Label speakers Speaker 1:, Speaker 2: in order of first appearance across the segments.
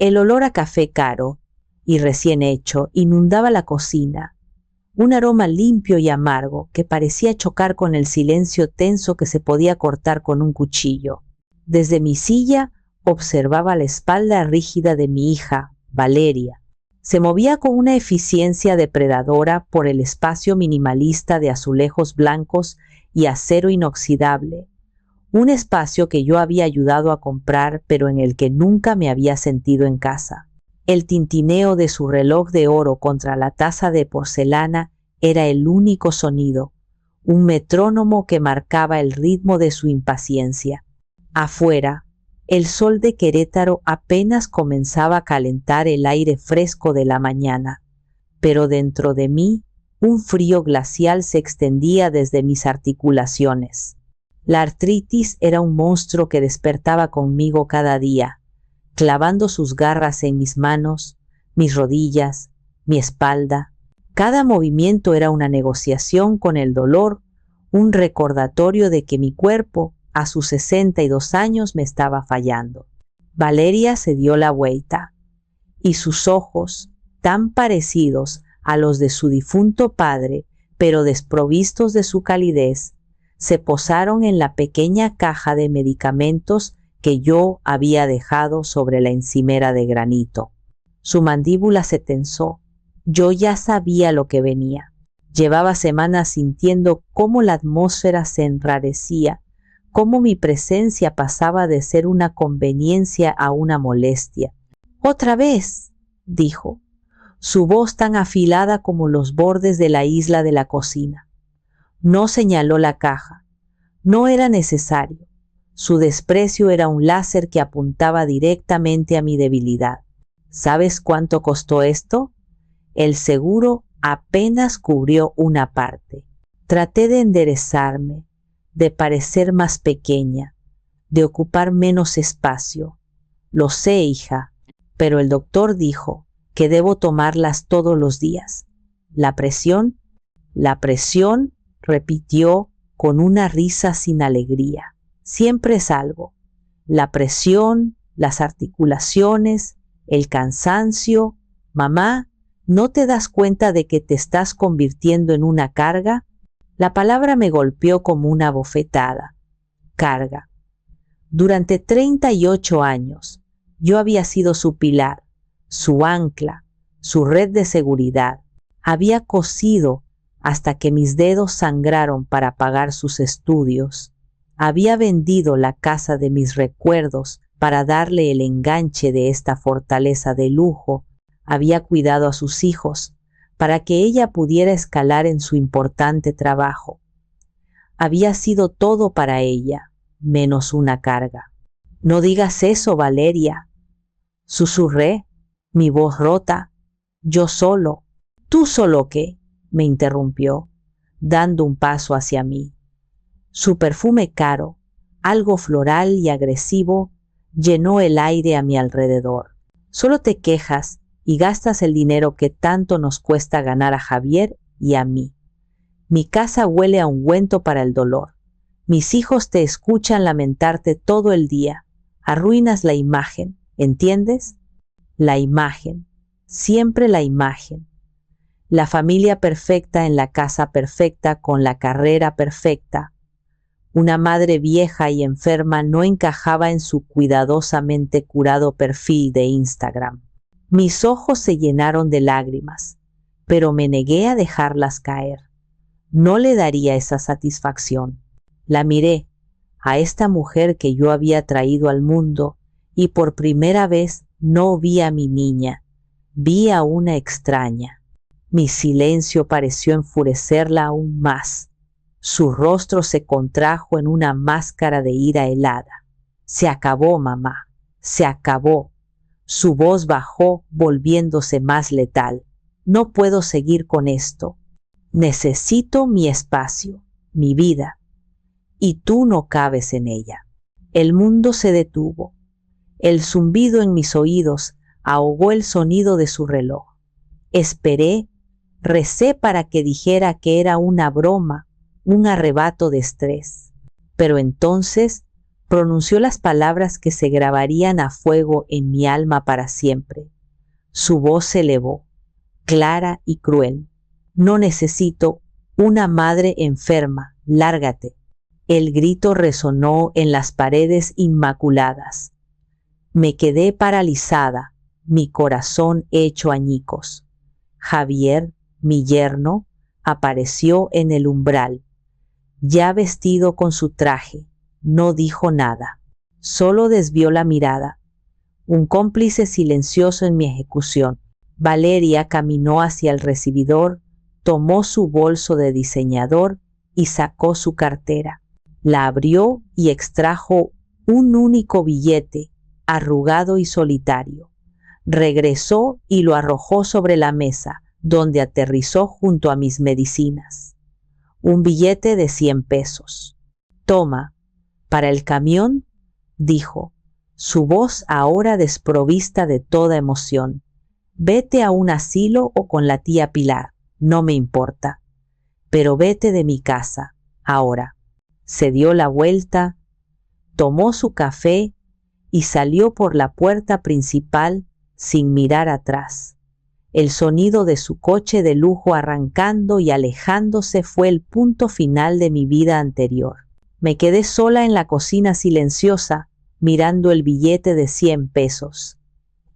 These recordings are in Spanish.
Speaker 1: El olor a café caro y recién hecho inundaba la cocina, un aroma limpio y amargo que parecía chocar con el silencio tenso que se podía cortar con un cuchillo. Desde mi silla observaba la espalda rígida de mi hija, Valeria. Se movía con una eficiencia depredadora por el espacio minimalista de azulejos blancos y acero inoxidable, un espacio que yo había ayudado a comprar pero en el que nunca me había sentido en casa. El tintineo de su reloj de oro contra la taza de porcelana era el único sonido, un metrónomo que marcaba el ritmo de su impaciencia. Afuera, el sol de Querétaro apenas comenzaba a calentar el aire fresco de la mañana, pero dentro de mí un frío glacial se extendía desde mis articulaciones. La artritis era un monstruo que despertaba conmigo cada día, clavando sus garras en mis manos, mis rodillas, mi espalda. Cada movimiento era una negociación con el dolor, un recordatorio de que mi cuerpo, a sus 62 años, me estaba fallando. Valeria se dio la vuelta, y sus ojos, tan parecidos a los de su difunto padre, pero desprovistos de su calidez, se posaron en la pequeña caja de medicamentos que yo había dejado sobre la encimera de granito. Su mandíbula se tensó. Yo ya sabía lo que venía. Llevaba semanas sintiendo cómo la atmósfera se enrarecía, cómo mi presencia pasaba de ser una conveniencia a una molestia. «¡Otra vez!», dijo, su voz tan afilada como los bordes de la isla de la cocina. No señaló la caja. No era necesario. Su desprecio era un láser que apuntaba directamente a mi debilidad. ¿Sabes cuánto costó esto? El seguro apenas cubrió una parte. Traté de enderezarme, de parecer más pequeña, de ocupar menos espacio. Lo sé, hija, pero el doctor dijo que debo tomarlas todos los días. La presión, repitió con una risa sin alegría. Siempre es algo. La presión, las articulaciones, el cansancio. Mamá, ¿no te das cuenta de que te estás convirtiendo en una carga? La palabra me golpeó como una bofetada. Carga. Durante 38 años, yo había sido su pilar, su ancla, su red de seguridad. Había cosido hasta que mis dedos sangraron para pagar sus estudios. Había vendido la casa de mis recuerdos para darle el enganche de esta fortaleza de lujo. Había cuidado a sus hijos para que ella pudiera escalar en su importante trabajo. Había sido todo para ella, menos una carga. «No digas eso, Valeria», susurré, mi voz rota. «Yo solo». «¿Tú solo qué?», me interrumpió, dando un paso hacia mí. Su perfume caro, algo floral y agresivo, llenó el aire a mi alrededor. «Solo te quejas y gastas el dinero que tanto nos cuesta ganar a Javier y a mí. Mi casa huele a ungüento para el dolor. Mis hijos te escuchan lamentarte todo el día. Arruinas la imagen, ¿entiendes? La imagen, siempre la imagen. La familia perfecta en la casa perfecta con la carrera perfecta. Una madre vieja y enferma no encajaba en su cuidadosamente curado perfil de Instagram. Mis ojos se llenaron de lágrimas, pero me negué a dejarlas caer. No le daría esa satisfacción. La miré, a esta mujer que yo había traído al mundo, y por primera vez no vi a mi niña, vi a una extraña. Mi silencio pareció enfurecerla aún más. Su rostro se contrajo en una máscara de ira helada. «Se acabó, mamá, se acabó». Su voz bajó, volviéndose más letal. «No puedo seguir con esto. Necesito mi espacio, mi vida. Y tú no cabes en ella». El mundo se detuvo. El zumbido en mis oídos ahogó el sonido de su reloj. Esperé, recé para que dijera que era una broma, un arrebato de estrés. Pero entonces Pronunció las palabras que se grabarían a fuego en mi alma para siempre. Su voz se elevó, clara y cruel. No necesito una madre enferma, lárgate. El grito resonó en las paredes inmaculadas. Me quedé paralizada, mi corazón hecho añicos. Javier, mi yerno, apareció en el umbral, ya vestido con su traje. No dijo nada, solo desvió la mirada, un cómplice silencioso en mi ejecución. Valeria caminó hacia el recibidor, tomó su bolso de diseñador y sacó su cartera. La abrió y extrajo un único billete, arrugado y solitario. Regresó y lo arrojó sobre la mesa, donde aterrizó junto a mis medicinas. Un billete de 100 pesos. Toma, para el camión, dijo, su voz ahora desprovista de toda emoción. Vete a un asilo o con la tía Pilar, no me importa. Pero vete de mi casa, ahora. Se dio la vuelta, tomó su café y salió por la puerta principal sin mirar atrás. El sonido de su coche de lujo arrancando y alejándose fue el punto final de mi vida anterior. Me quedé sola en la cocina silenciosa, mirando el billete de 100 pesos,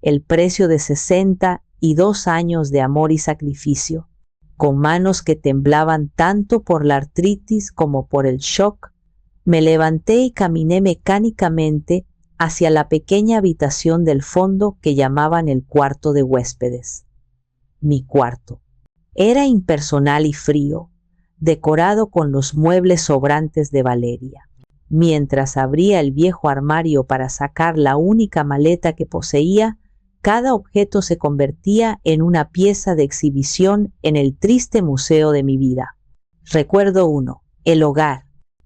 Speaker 1: el precio de 62 años de amor y sacrificio. Con manos que temblaban tanto por la artritis como por el shock, me levanté y caminé mecánicamente hacia la pequeña habitación del fondo que llamaban el cuarto de huéspedes. Mi cuarto. Era impersonal y frío, decorado con los muebles sobrantes de Valeria. Mientras abría el viejo armario para sacar la única maleta que poseía, cada objeto se convertía en una pieza de exhibición en el triste museo de mi vida. Recuerdo uno, el hogar.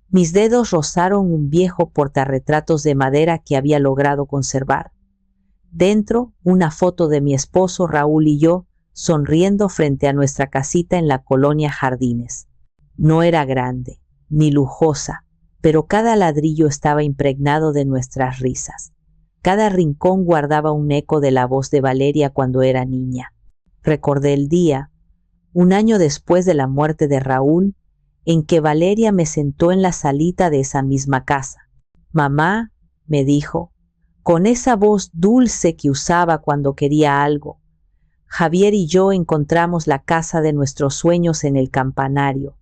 Speaker 1: Mis dedos rozaron un viejo portarretratos de madera que había logrado conservar. Dentro, una foto de mi esposo Raúl y yo, sonriendo frente a nuestra casita en la colonia Jardines. No era grande, ni lujosa, pero cada ladrillo estaba impregnado de nuestras risas. Cada rincón guardaba un eco de la voz de Valeria cuando era niña. Recordé el día, un año después de la muerte de Raúl, en que Valeria me sentó en la salita de esa misma casa. Mamá, me dijo, con esa voz dulce que usaba cuando quería algo. Javier y yo encontramos la casa de nuestros sueños en el campanario.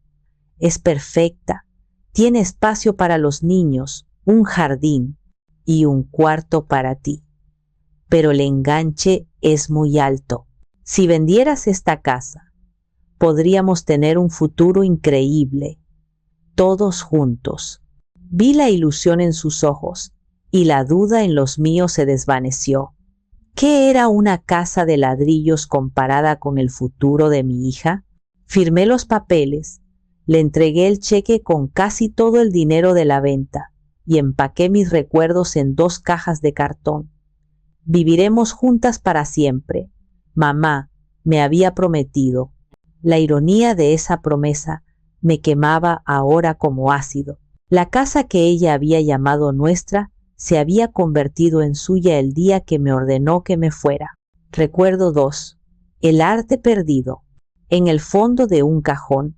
Speaker 1: Es perfecta, tiene espacio para los niños, un jardín y un cuarto para ti. Pero el enganche es muy alto. Si vendieras esta casa, podríamos tener un futuro increíble, todos juntos. Vi la ilusión en sus ojos y la duda en los míos se desvaneció. ¿Qué era una casa de ladrillos comparada con el futuro de mi hija? Firmé los papeles, le entregué el cheque con casi todo el dinero de la venta y empaqué mis recuerdos en 2 cajas de cartón. Viviremos juntas para siempre. Mamá me había prometido. La ironía de esa promesa me quemaba ahora como ácido. La casa que ella había llamado nuestra se había convertido en suya el día que me ordenó que me fuera. Recuerdo 2. El arte perdido. En el fondo de un cajón,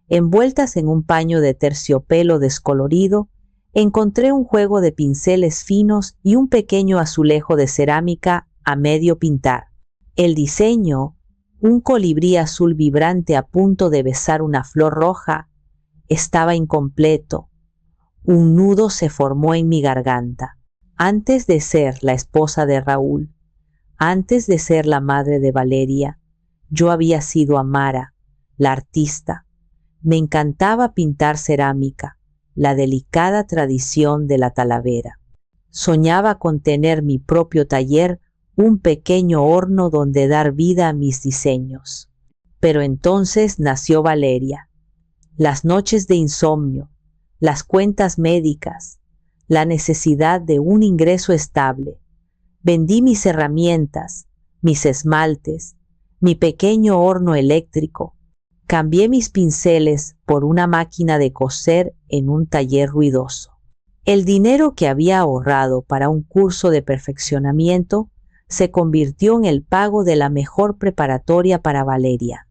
Speaker 1: envueltas en un paño de terciopelo descolorido, encontré un juego de pinceles finos y un pequeño azulejo de cerámica a medio pintar. El diseño, un colibrí azul vibrante a punto de besar una flor roja, estaba incompleto. Un nudo se formó en mi garganta. Antes de ser la esposa de Raúl, antes de ser la madre de Valeria, yo había sido Amara, la artista. Me encantaba pintar cerámica, la delicada tradición de la Talavera. Soñaba con tener mi propio taller, un pequeño horno donde dar vida a mis diseños. Pero entonces nació Valeria. Las noches de insomnio, las cuentas médicas, la necesidad de un ingreso estable. Vendí mis herramientas, mis esmaltes, mi pequeño horno eléctrico. Cambié mis pinceles por una máquina de coser en un taller ruidoso. El dinero que había ahorrado para un curso de perfeccionamiento se convirtió en el pago de la mejor preparatoria para Valeria.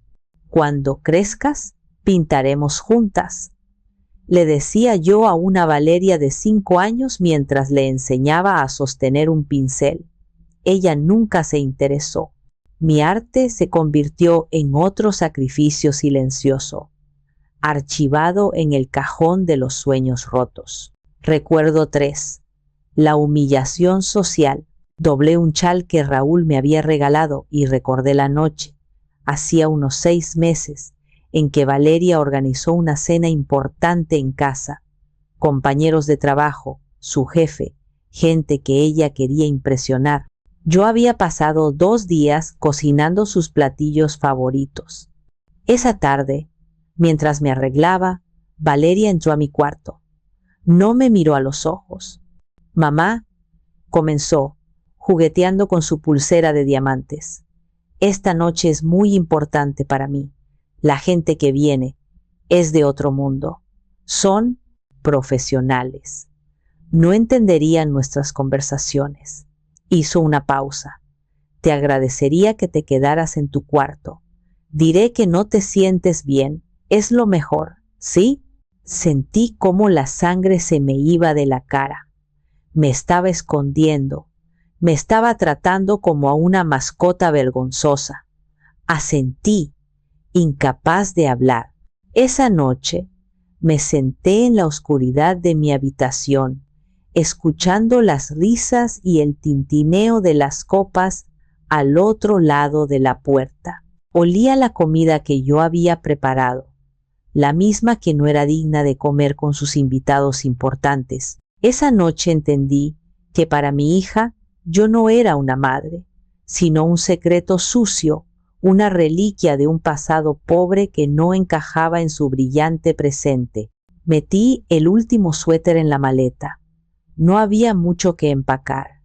Speaker 1: Cuando crezcas, pintaremos juntas, le decía yo a una Valeria de 5 años mientras le enseñaba a sostener un pincel. Ella nunca se interesó. Mi arte se convirtió en otro sacrificio silencioso, archivado en el cajón de los sueños rotos. Recuerdo 3. La humillación social. Doblé un chal que Raúl me había regalado y recordé la noche, hacía unos 6 meses, en que Valeria organizó una cena importante en casa. Compañeros de trabajo, su jefe, gente que ella quería impresionar. Yo había pasado 2 días cocinando sus platillos favoritos. Esa tarde, mientras me arreglaba, Valeria entró a mi cuarto. No me miró a los ojos. «Mamá», comenzó, jugueteando con su pulsera de diamantes. «Esta noche es muy importante para mí. La gente que viene es de otro mundo. Son profesionales. No entenderían nuestras conversaciones». Hizo una pausa. «Te agradecería que te quedaras en tu cuarto. Diré que no te sientes bien. Es lo mejor, ¿sí?» Sentí cómo la sangre se me iba de la cara. Me estaba escondiendo. Me estaba tratando como a una mascota vergonzosa. Asentí, incapaz de hablar. Esa noche me senté en la oscuridad de mi habitación, escuchando las risas y el tintineo de las copas al otro lado de la puerta. Olía la comida que yo había preparado, la misma que no era digna de comer con sus invitados importantes. Esa noche entendí que para mi hija yo no era una madre, sino un secreto sucio, una reliquia de un pasado pobre que no encajaba en su brillante presente. Metí el último suéter en la maleta. No había mucho que empacar.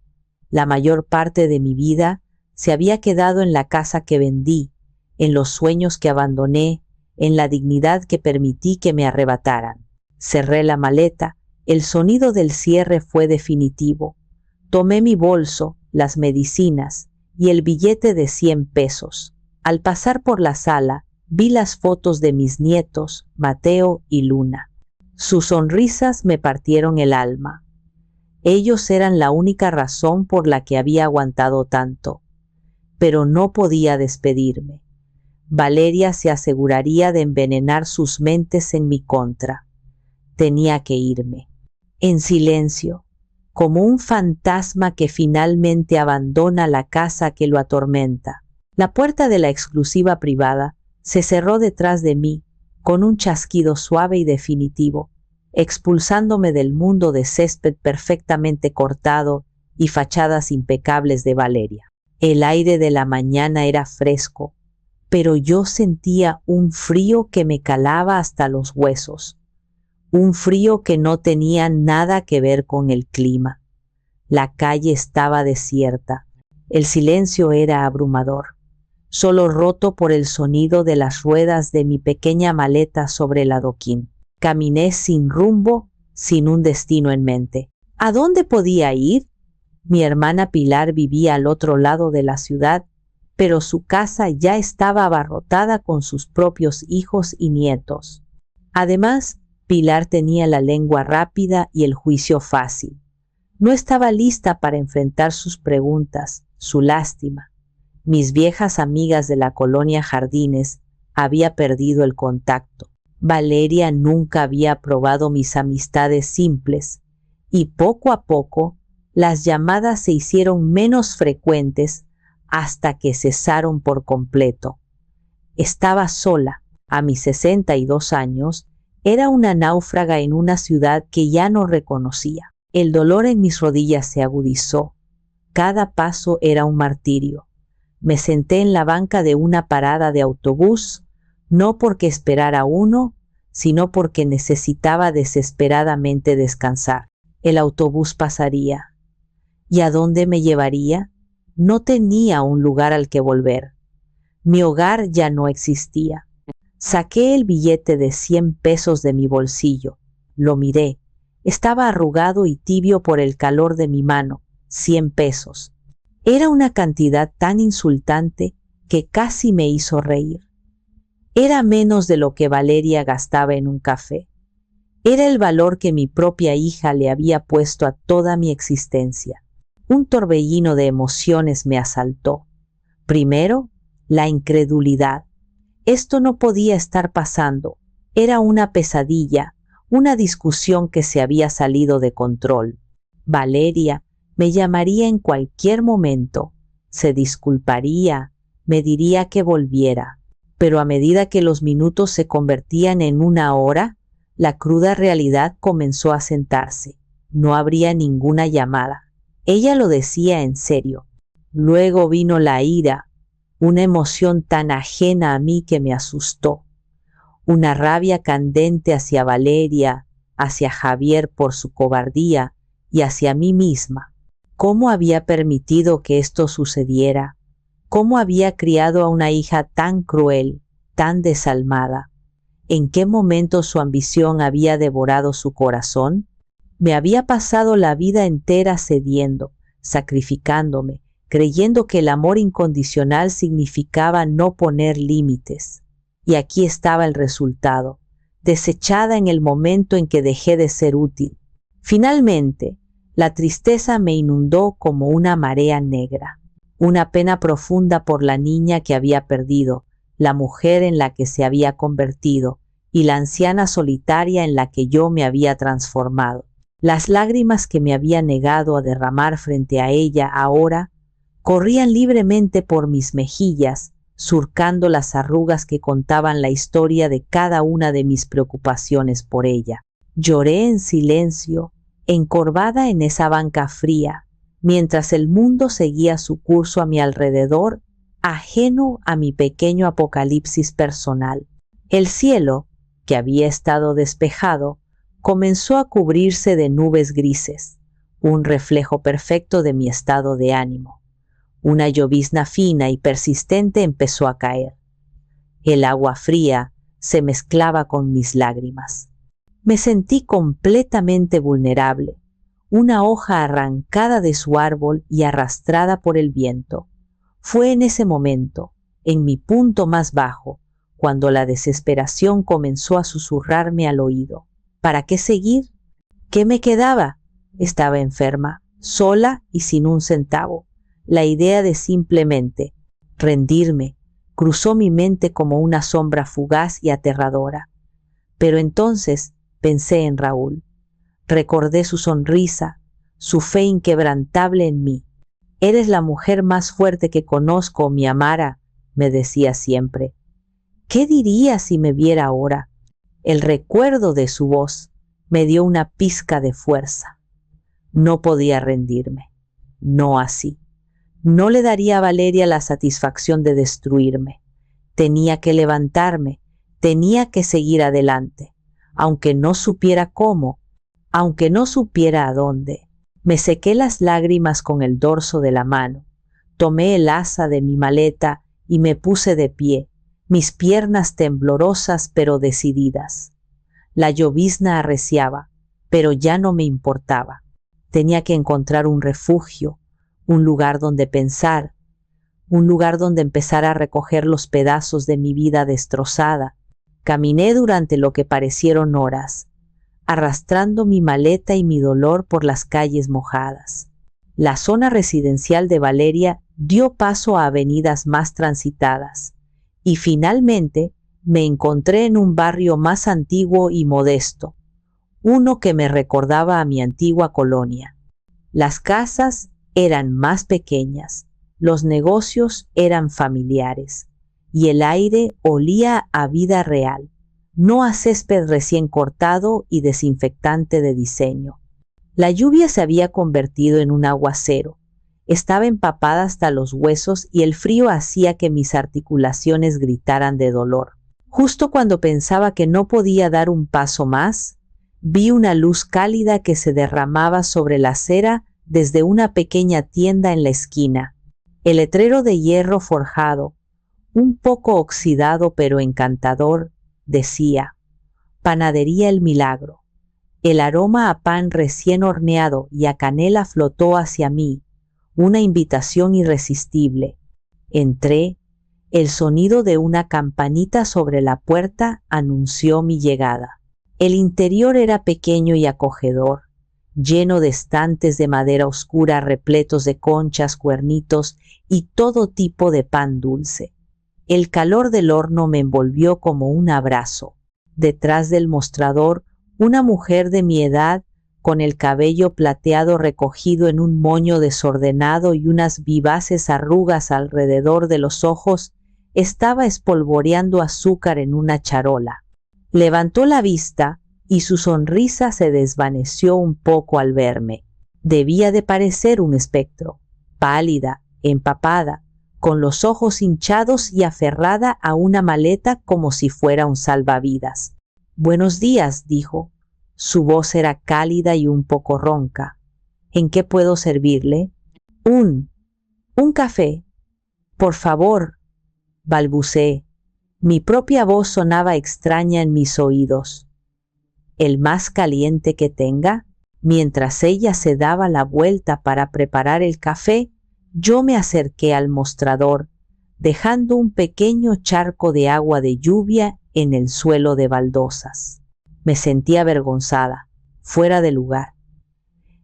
Speaker 1: La mayor parte de mi vida se había quedado en la casa que vendí, en los sueños que abandoné, en la dignidad que permití que me arrebataran. Cerré la maleta. El sonido del cierre fue definitivo. Tomé mi bolso, las medicinas y el billete de 100 pesos. Al pasar por la sala, vi las fotos de mis nietos, Mateo y Luna. Sus sonrisas me partieron el alma. Ellos eran la única razón por la que había aguantado tanto. Pero no podía despedirme. Valeria se aseguraría de envenenar sus mentes en mi contra. Tenía que irme. En silencio, como un fantasma que finalmente abandona la casa que lo atormenta. La puerta de la exclusiva privada se cerró detrás de mí con un chasquido suave y definitivo, expulsándome del mundo de césped perfectamente cortado y fachadas impecables de Valeria. El aire de la mañana era fresco, pero yo sentía un frío que me calaba hasta los huesos. Un frío que no tenía nada que ver con el clima. La calle estaba desierta. El silencio era abrumador, solo roto por el sonido de las ruedas de mi pequeña maleta sobre el adoquín. Caminé sin rumbo, sin un destino en mente. ¿A dónde podía ir? Mi hermana Pilar vivía al otro lado de la ciudad, pero su casa ya estaba abarrotada con sus propios hijos y nietos. Además, Pilar tenía la lengua rápida y el juicio fácil. No estaba lista para enfrentar sus preguntas, su lástima. Mis viejas amigas de la colonia Jardines había perdido el contacto. Valeria nunca había probado mis amistades simples, y poco a poco las llamadas se hicieron menos frecuentes hasta que cesaron por completo. Estaba sola. A mis 62 años, era una náufraga en una ciudad que ya no reconocía. El dolor en mis rodillas se agudizó. Cada paso era un martirio. Me senté en la banca de una parada de autobús, no porque esperara uno, sino porque necesitaba desesperadamente descansar. El autobús pasaría. ¿Y a dónde me llevaría? No tenía un lugar al que volver. Mi hogar ya no existía. Saqué el billete de 100 pesos de mi bolsillo. Lo miré. Estaba arrugado y tibio por el calor de mi mano. 100 pesos. Era una cantidad tan insultante que casi me hizo reír. Era menos de lo que Valeria gastaba en un café. Era el valor que mi propia hija le había puesto a toda mi existencia. Un torbellino de emociones me asaltó. Primero, la incredulidad. Esto no podía estar pasando. Era una pesadilla, una discusión que se había salido de control. Valeria me llamaría en cualquier momento, se disculparía, me diría que volviera. Pero a medida que los minutos se convertían en una hora, la cruda realidad comenzó a sentarse. No habría ninguna llamada. Ella lo decía en serio. Luego vino la ira, una emoción tan ajena a mí que me asustó. Una rabia candente hacia Valeria, hacia Javier por su cobardía y hacia mí misma. ¿Cómo había permitido que esto sucediera? ¿Cómo había criado a una hija tan cruel, tan desalmada? ¿En qué momento su ambición había devorado su corazón? Me había pasado la vida entera cediendo, sacrificándome, creyendo que el amor incondicional significaba no poner límites. Y aquí estaba el resultado, desechada en el momento en que dejé de ser útil. Finalmente, la tristeza me inundó como una marea negra, una pena profunda por la niña que había perdido, la mujer en la que se había convertido y la anciana solitaria en la que yo me había transformado. Las lágrimas que me había negado a derramar frente a ella ahora corrían libremente por mis mejillas, surcando las arrugas que contaban la historia de cada una de mis preocupaciones por ella. Lloré en silencio, encorvada en esa banca fría, mientras el mundo seguía su curso a mi alrededor, ajeno a mi pequeño apocalipsis personal. El cielo, que había estado despejado, comenzó a cubrirse de nubes grises, un reflejo perfecto de mi estado de ánimo. Una llovizna fina y persistente empezó a caer. El agua fría se mezclaba con mis lágrimas. Me sentí completamente vulnerable, una hoja arrancada de su árbol y arrastrada por el viento. Fue en ese momento, en mi punto más bajo, cuando la desesperación comenzó a susurrarme al oído. ¿Para qué seguir? ¿Qué me quedaba? Estaba enferma, sola y sin un centavo. La idea de simplemente rendirme cruzó mi mente como una sombra fugaz y aterradora. Pero entonces pensé en Raúl. Recordé su sonrisa, su fe inquebrantable en mí. «Eres la mujer más fuerte que conozco, mi Amara», me decía siempre. ¿Qué diría si me viera ahora? El recuerdo de su voz me dio una pizca de fuerza. No podía rendirme. No así. No le daría a Valeria la satisfacción de destruirme. Tenía que levantarme, tenía que seguir adelante, aunque no supiera cómo, aunque no supiera a dónde. Me sequé las lágrimas con el dorso de la mano, tomé el asa de mi maleta y me puse de pie, mis piernas temblorosas pero decididas. La llovizna arreciaba, pero ya no me importaba. Tenía que encontrar un refugio, un lugar donde pensar, un lugar donde empezar a recoger los pedazos de mi vida destrozada. Caminé durante lo que parecieron horas, arrastrando mi maleta y mi dolor por las calles mojadas. La zona residencial de Valeria dio paso a avenidas más transitadas, y finalmente me encontré en un barrio más antiguo y modesto, uno que me recordaba a mi antigua colonia. Las casas eran más pequeñas, los negocios eran familiares, y el aire olía a vida real, no a césped recién cortado y desinfectante de diseño. La lluvia se había convertido en un aguacero. Estaba empapada hasta los huesos y el frío hacía que mis articulaciones gritaran de dolor. Justo cuando pensaba que no podía dar un paso más, vi una luz cálida que se derramaba sobre la acera desde una pequeña tienda en la esquina. El letrero de hierro forjado, un poco oxidado pero encantador, decía: Panadería El Milagro. El aroma a pan recién horneado y a canela flotó hacia mí, una invitación irresistible. Entré. El sonido de una campanita sobre la puerta anunció mi llegada. El interior era pequeño y acogedor, lleno de estantes de madera oscura repletos de conchas, cuernitos y todo tipo de pan dulce. El calor del horno me envolvió como un abrazo. Detrás del mostrador, una mujer de mi edad, con el cabello plateado recogido en un moño desordenado y unas vivaces arrugas alrededor de los ojos, estaba espolvoreando azúcar en una charola. Levantó la vista y su sonrisa se desvaneció un poco al verme. Debía de parecer un espectro, pálida, empapada, con los ojos hinchados y aferrada a una maleta como si fuera un salvavidas. «Buenos días», dijo. Su voz era cálida y un poco ronca. «¿En qué puedo servirle?» Un café. Por favor», balbuceé. Mi propia voz sonaba extraña en mis oídos. «¿El más caliente que tenga?» Mientras ella se daba la vuelta para preparar el café, yo me acerqué al mostrador, dejando un pequeño charco de agua de lluvia en el suelo de baldosas. Me sentí avergonzada, fuera de lugar.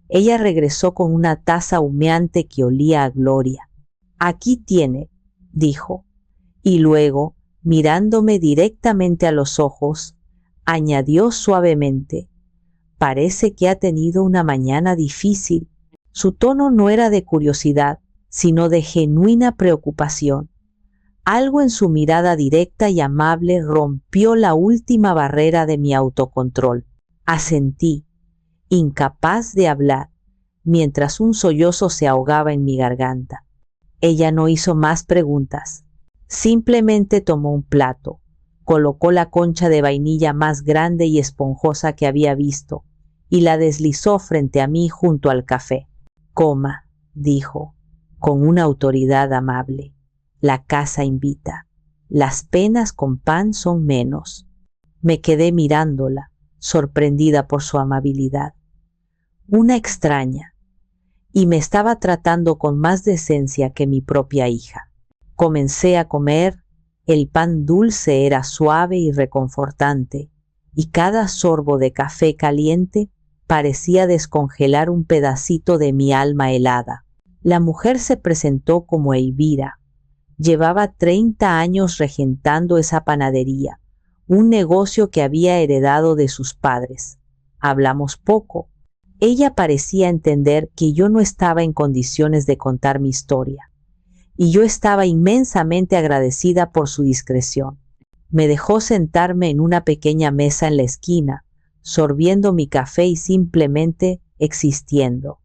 Speaker 1: Ella regresó con una taza humeante que olía a gloria. «Aquí tiene», dijo, y luego, mirándome directamente a los ojos, añadió suavemente: «Parece que ha tenido una mañana difícil». Su tono no era de curiosidad, sino de genuina preocupación. Algo en su mirada directa y amable rompió la última barrera de mi autocontrol. Asentí, incapaz de hablar, mientras un sollozo se ahogaba en mi garganta. Ella no hizo más preguntas. Simplemente tomó un plato, colocó la concha de vainilla más grande y esponjosa que había visto y la deslizó frente a mí junto al café. «Coma», dijo, con una autoridad amable. «La casa invita. Las penas con pan son menos». Me quedé mirándola, sorprendida por su amabilidad. Una extraña, y me estaba tratando con más decencia que mi propia hija. Comencé a comer. El pan dulce era suave y reconfortante, y cada sorbo de café caliente parecía descongelar un pedacito de mi alma helada. La mujer se presentó como Elvira. Llevaba 30 años regentando esa panadería, un negocio que había heredado de sus padres. Hablamos poco. Ella parecía entender que yo no estaba en condiciones de contar mi historia, y yo estaba inmensamente agradecida por su discreción. Me dejó sentarme en una pequeña mesa en la esquina, sorbiendo mi café y simplemente existiendo,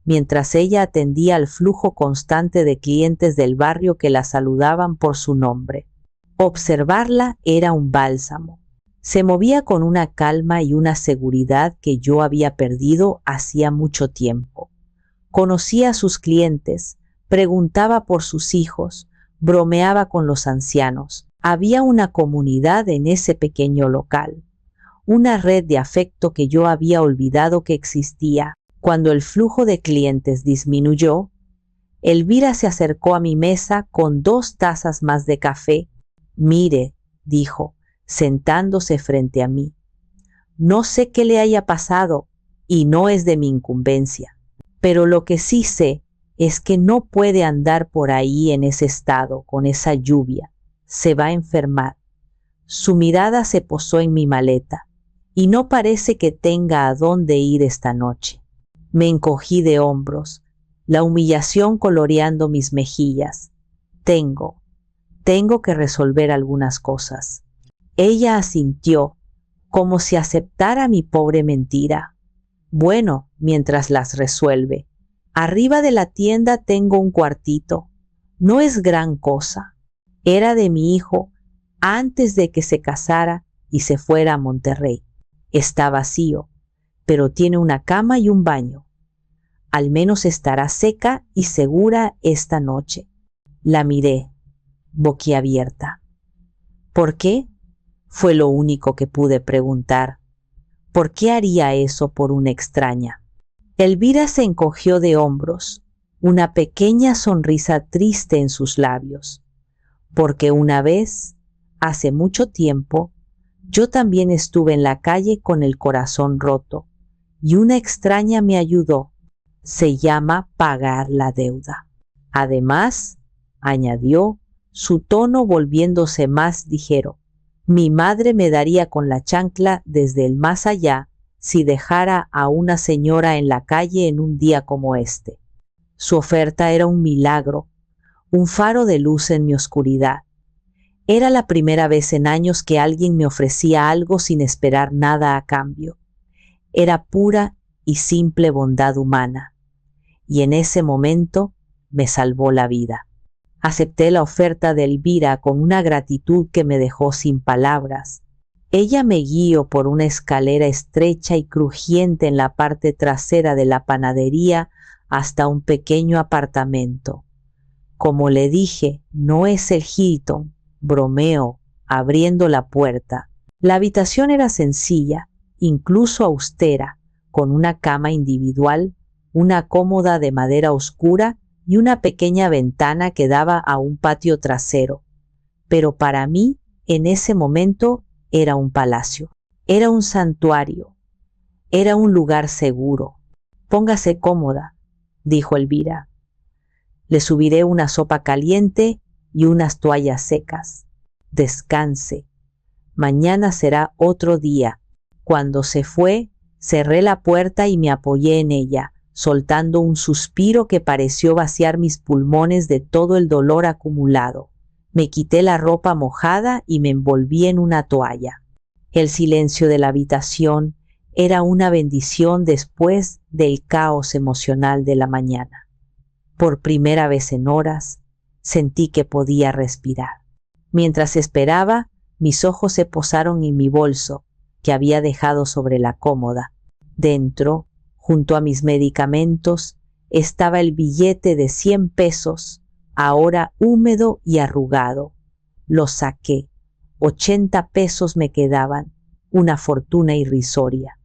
Speaker 1: mientras ella atendía al flujo constante de clientes del barrio que la saludaban por su nombre. Observarla era un bálsamo. Se movía con una calma y una seguridad que yo había perdido hacía mucho tiempo. Conocía a sus clientes, preguntaba por sus hijos, bromeaba con los ancianos. Había una comunidad en ese pequeño local, una red de afecto que yo había olvidado que existía. Cuando el flujo de clientes disminuyó, Elvira se acercó a mi mesa con 2 tazas más de café. «Mire», dijo, sentándose frente a mí, «no sé qué le haya pasado y no es de mi incumbencia, pero lo que sí sé es que no puede andar por ahí en ese estado, con esa lluvia. Se va a enfermar». Su mirada se posó en mi maleta, y no parece que tenga a dónde ir esta noche. Me encogí de hombros, la humillación coloreando mis mejillas. Tengo que resolver algunas cosas». Ella asintió, como si aceptara mi pobre mentira. «Bueno, mientras las resuelve. Arriba de la tienda tengo un cuartito. No es gran cosa. Era de mi hijo antes de que se casara y se fuera a Monterrey. Está vacío, pero tiene una cama y un baño. Al menos estará seca y segura esta noche». La miré, boquiabierta. «¿Por qué?», fue lo único que pude preguntar. ¿Por qué haría eso por una extraña? Elvira se encogió de hombros, una pequeña sonrisa triste en sus labios. Porque una vez, hace mucho tiempo, yo también estuve en la calle con el corazón roto y una extraña me ayudó. Se llama pagar la deuda. Además, añadió, su tono volviéndose más ligero, mi madre me daría con la chancla desde el más allá si dejara a una señora en la calle en un día como este. Su oferta era un milagro, un faro de luz en mi oscuridad. Era la primera vez en años que alguien me ofrecía algo sin esperar nada a cambio. Era pura y simple bondad humana, y en ese momento me salvó la vida. Acepté la oferta de Elvira con una gratitud que me dejó sin palabras. Ella me guió por una escalera estrecha y crujiente en la parte trasera de la panadería hasta un pequeño apartamento. Como le dije, no es el Hilton, bromeó, abriendo la puerta. La habitación era sencilla, incluso austera, con una cama individual, una cómoda de madera oscura y una pequeña ventana que daba a un patio trasero. Pero para mí, en ese momento, era un palacio. Era un santuario. Era un lugar seguro. Póngase cómoda, dijo Elvira. Le subiré una sopa caliente y unas toallas secas. Descanse. Mañana será otro día. Cuando se fue, cerré la puerta y me apoyé en ella, soltando un suspiro que pareció vaciar mis pulmones de todo el dolor acumulado. Me quité la ropa mojada y me envolví en una toalla. El silencio de la habitación era una bendición después del caos emocional de la mañana. Por primera vez en horas, sentí que podía respirar. Mientras esperaba, mis ojos se posaron en mi bolso, que había dejado sobre la cómoda. Dentro, junto a mis medicamentos, estaba el billete de 100 pesos, ahora húmedo y arrugado. Lo saqué. 80 pesos me quedaban, una fortuna irrisoria.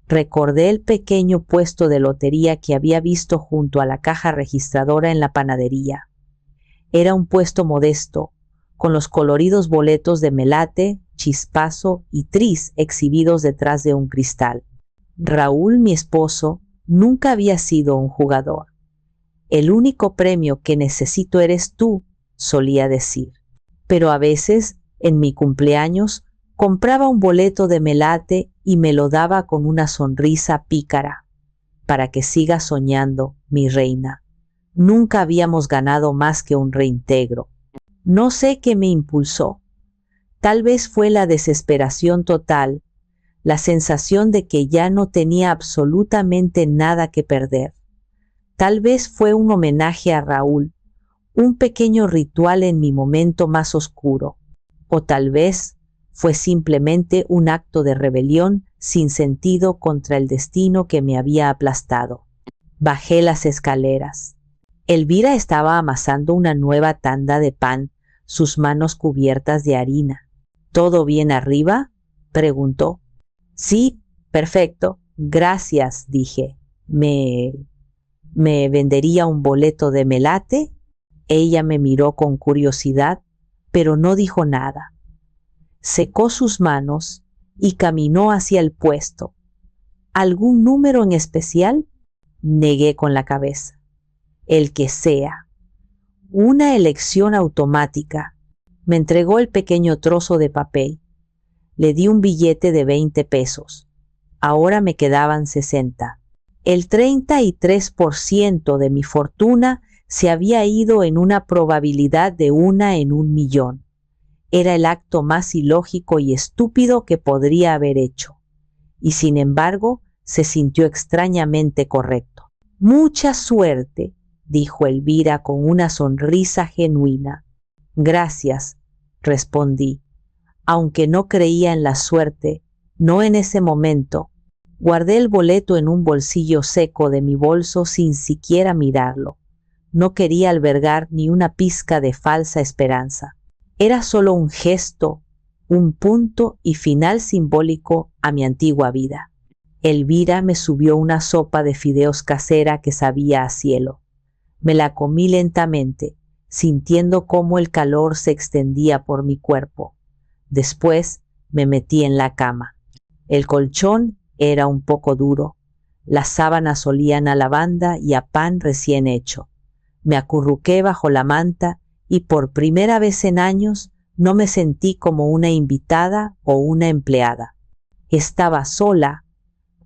Speaker 1: Recordé el pequeño puesto de lotería que había visto junto a la caja registradora en la panadería. Era un puesto modesto, con los coloridos boletos de melate, chispazo y tris exhibidos detrás de un cristal. Raúl, mi esposo, nunca había sido un jugador. El único premio que necesito eres tú, solía decir. Pero a veces, en mi cumpleaños, compraba un boleto de melate y me lo daba con una sonrisa pícara. Para que sigas soñando, mi reina. Nunca habíamos ganado más que un reintegro. No sé qué me impulsó. Tal vez fue la desesperación total, la sensación de que ya no tenía absolutamente nada que perder. Tal vez fue un homenaje a Raúl, un pequeño ritual en mi momento más oscuro. O tal vez fue simplemente un acto de rebelión sin sentido contra el destino que me había aplastado. Bajé las escaleras. Elvira estaba amasando una nueva tanda de pan, sus manos cubiertas de harina. ¿Todo bien arriba?, preguntó. Sí, perfecto, gracias, dije. ¿Me vendería un boleto de melate? Ella me miró con curiosidad, pero no dijo nada. Secó sus manos y caminó hacia el puesto. ¿Algún número en especial? Negué con la cabeza. El que sea. Una elección automática. Me entregó el pequeño trozo de papel. Le di un billete de 20 pesos. Ahora me quedaban 60. El 33% de mi fortuna se había ido en una probabilidad de 1 en 1.000.000. Era el acto más ilógico y estúpido que podría haber hecho. Y sin embargo, se sintió extrañamente correcto. Mucha suerte, dijo Elvira con una sonrisa genuina. Gracias, respondí. Aunque no creía en la suerte, no en ese momento. Guardé el boleto en un bolsillo seco de mi bolso sin siquiera mirarlo. No quería albergar ni una pizca de falsa esperanza. Era solo un gesto, un punto y final simbólico a mi antigua vida. Elvira me subió una sopa de fideos casera que sabía a cielo. Me la comí lentamente, sintiendo cómo el calor se extendía por mi cuerpo. Después me metí en la cama. El colchón era un poco duro. Las sábanas olían a lavanda y a pan recién hecho. Me acurruqué bajo la manta y por primera vez en años no me sentí como una invitada o una empleada. Estaba sola,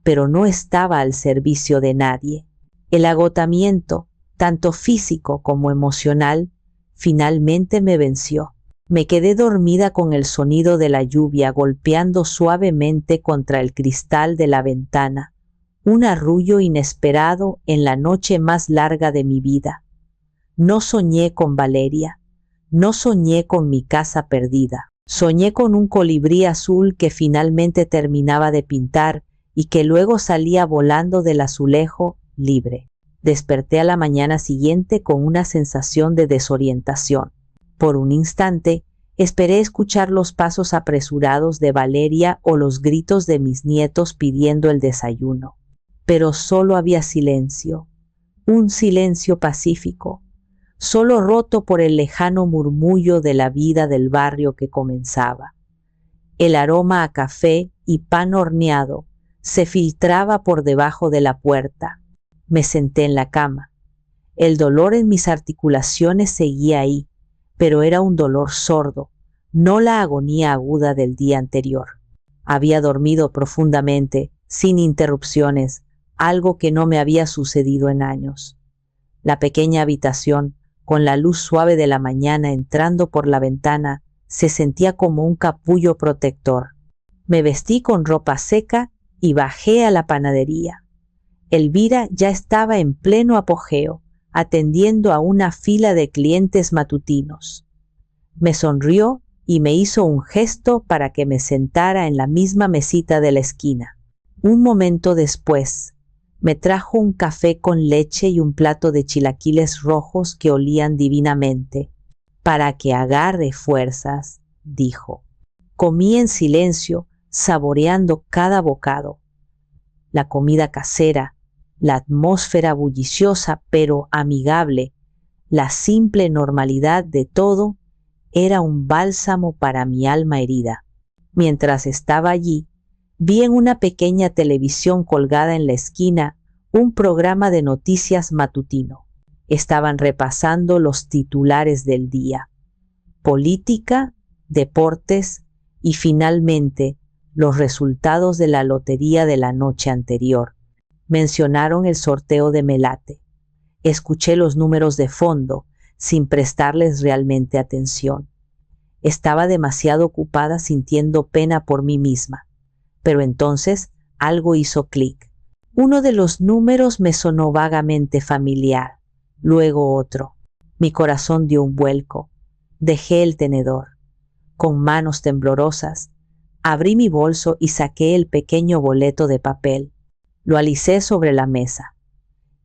Speaker 1: pero no estaba al servicio de nadie. El agotamiento, tanto físico como emocional, finalmente me venció. Me quedé dormida con el sonido de la lluvia golpeando suavemente contra el cristal de la ventana, un arrullo inesperado en la noche más larga de mi vida. No soñé con Valeria, no soñé con mi casa perdida, soñé con un colibrí azul que finalmente terminaba de pintar y que luego salía volando del azulejo libre. Desperté a la mañana siguiente con una sensación de desorientación. Por un instante, esperé escuchar los pasos apresurados de Valeria o los gritos de mis nietos pidiendo el desayuno. Pero solo había silencio, un silencio pacífico, solo roto por el lejano murmullo de la vida del barrio que comenzaba. El aroma a café y pan horneado se filtraba por debajo de la puerta. Me senté en la cama. El dolor en mis articulaciones seguía ahí, pero era un dolor sordo, no la agonía aguda del día anterior. Había dormido profundamente, sin interrupciones, algo que no me había sucedido en años. La pequeña habitación, con la luz suave de la mañana entrando por la ventana, se sentía como un capullo protector. Me vestí con ropa seca y bajé a la panadería. Elvira ya estaba en pleno apogeo, atendiendo a una fila de clientes matutinos. Me sonrió y me hizo un gesto para que me sentara en la misma mesita de la esquina. Un momento después, me trajo un café con leche y un plato de chilaquiles rojos que olían divinamente. Para que agarre fuerzas, dijo. Comí en silencio, saboreando cada bocado. La comida casera, la atmósfera bulliciosa pero amigable, la simple normalidad de todo, era un bálsamo para mi alma herida. Mientras estaba allí, vi en una pequeña televisión colgada en la esquina un programa de noticias matutino. Estaban repasando los titulares del día: política, deportes y finalmente los resultados de la lotería de la noche anterior. Mencionaron el sorteo de Melate. Escuché los números de fondo, sin prestarles realmente atención. Estaba demasiado ocupada sintiendo pena por mí misma. Pero entonces algo hizo clic. Uno de los números me sonó vagamente familiar, luego otro. Mi corazón dio un vuelco. Dejé el tenedor. Con manos temblorosas, abrí mi bolso y saqué el pequeño boleto de papel. Lo alicé sobre la mesa.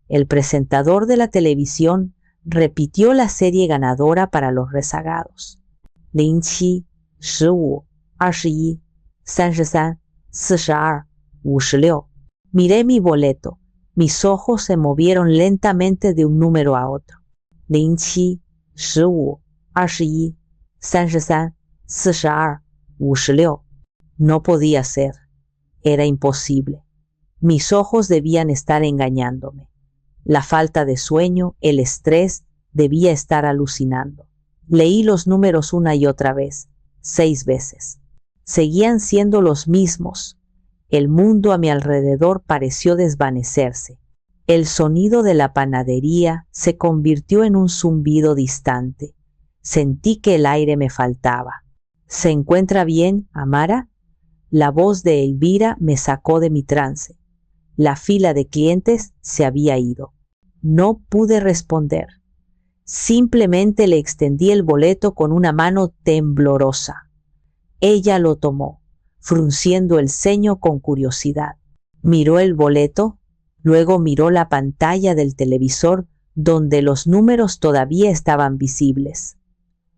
Speaker 1: El presentador de la televisión repitió la serie ganadora para los rezagados. 07, 15, 21, 33, 42, 56. Miré mi boleto. Mis ojos se movieron lentamente de un número a otro. 07, 15, 21, 33, 42, 56. No podía ser. Era imposible. Mis ojos debían estar engañándome. La falta de sueño, el estrés, debía estar alucinando. Leí los números una y otra vez, 6 veces. Seguían siendo los mismos. El mundo a mi alrededor pareció desvanecerse. El sonido de la panadería se convirtió en un zumbido distante. Sentí que el aire me faltaba. ¿Se encuentra bien, Amara? La voz de Elvira me sacó de mi trance. La fila de clientes se había ido. No pude responder. Simplemente le extendí el boleto con una mano temblorosa. Ella lo tomó, frunciendo el ceño con curiosidad. Miró el boleto, luego miró la pantalla del televisor donde los números todavía estaban visibles.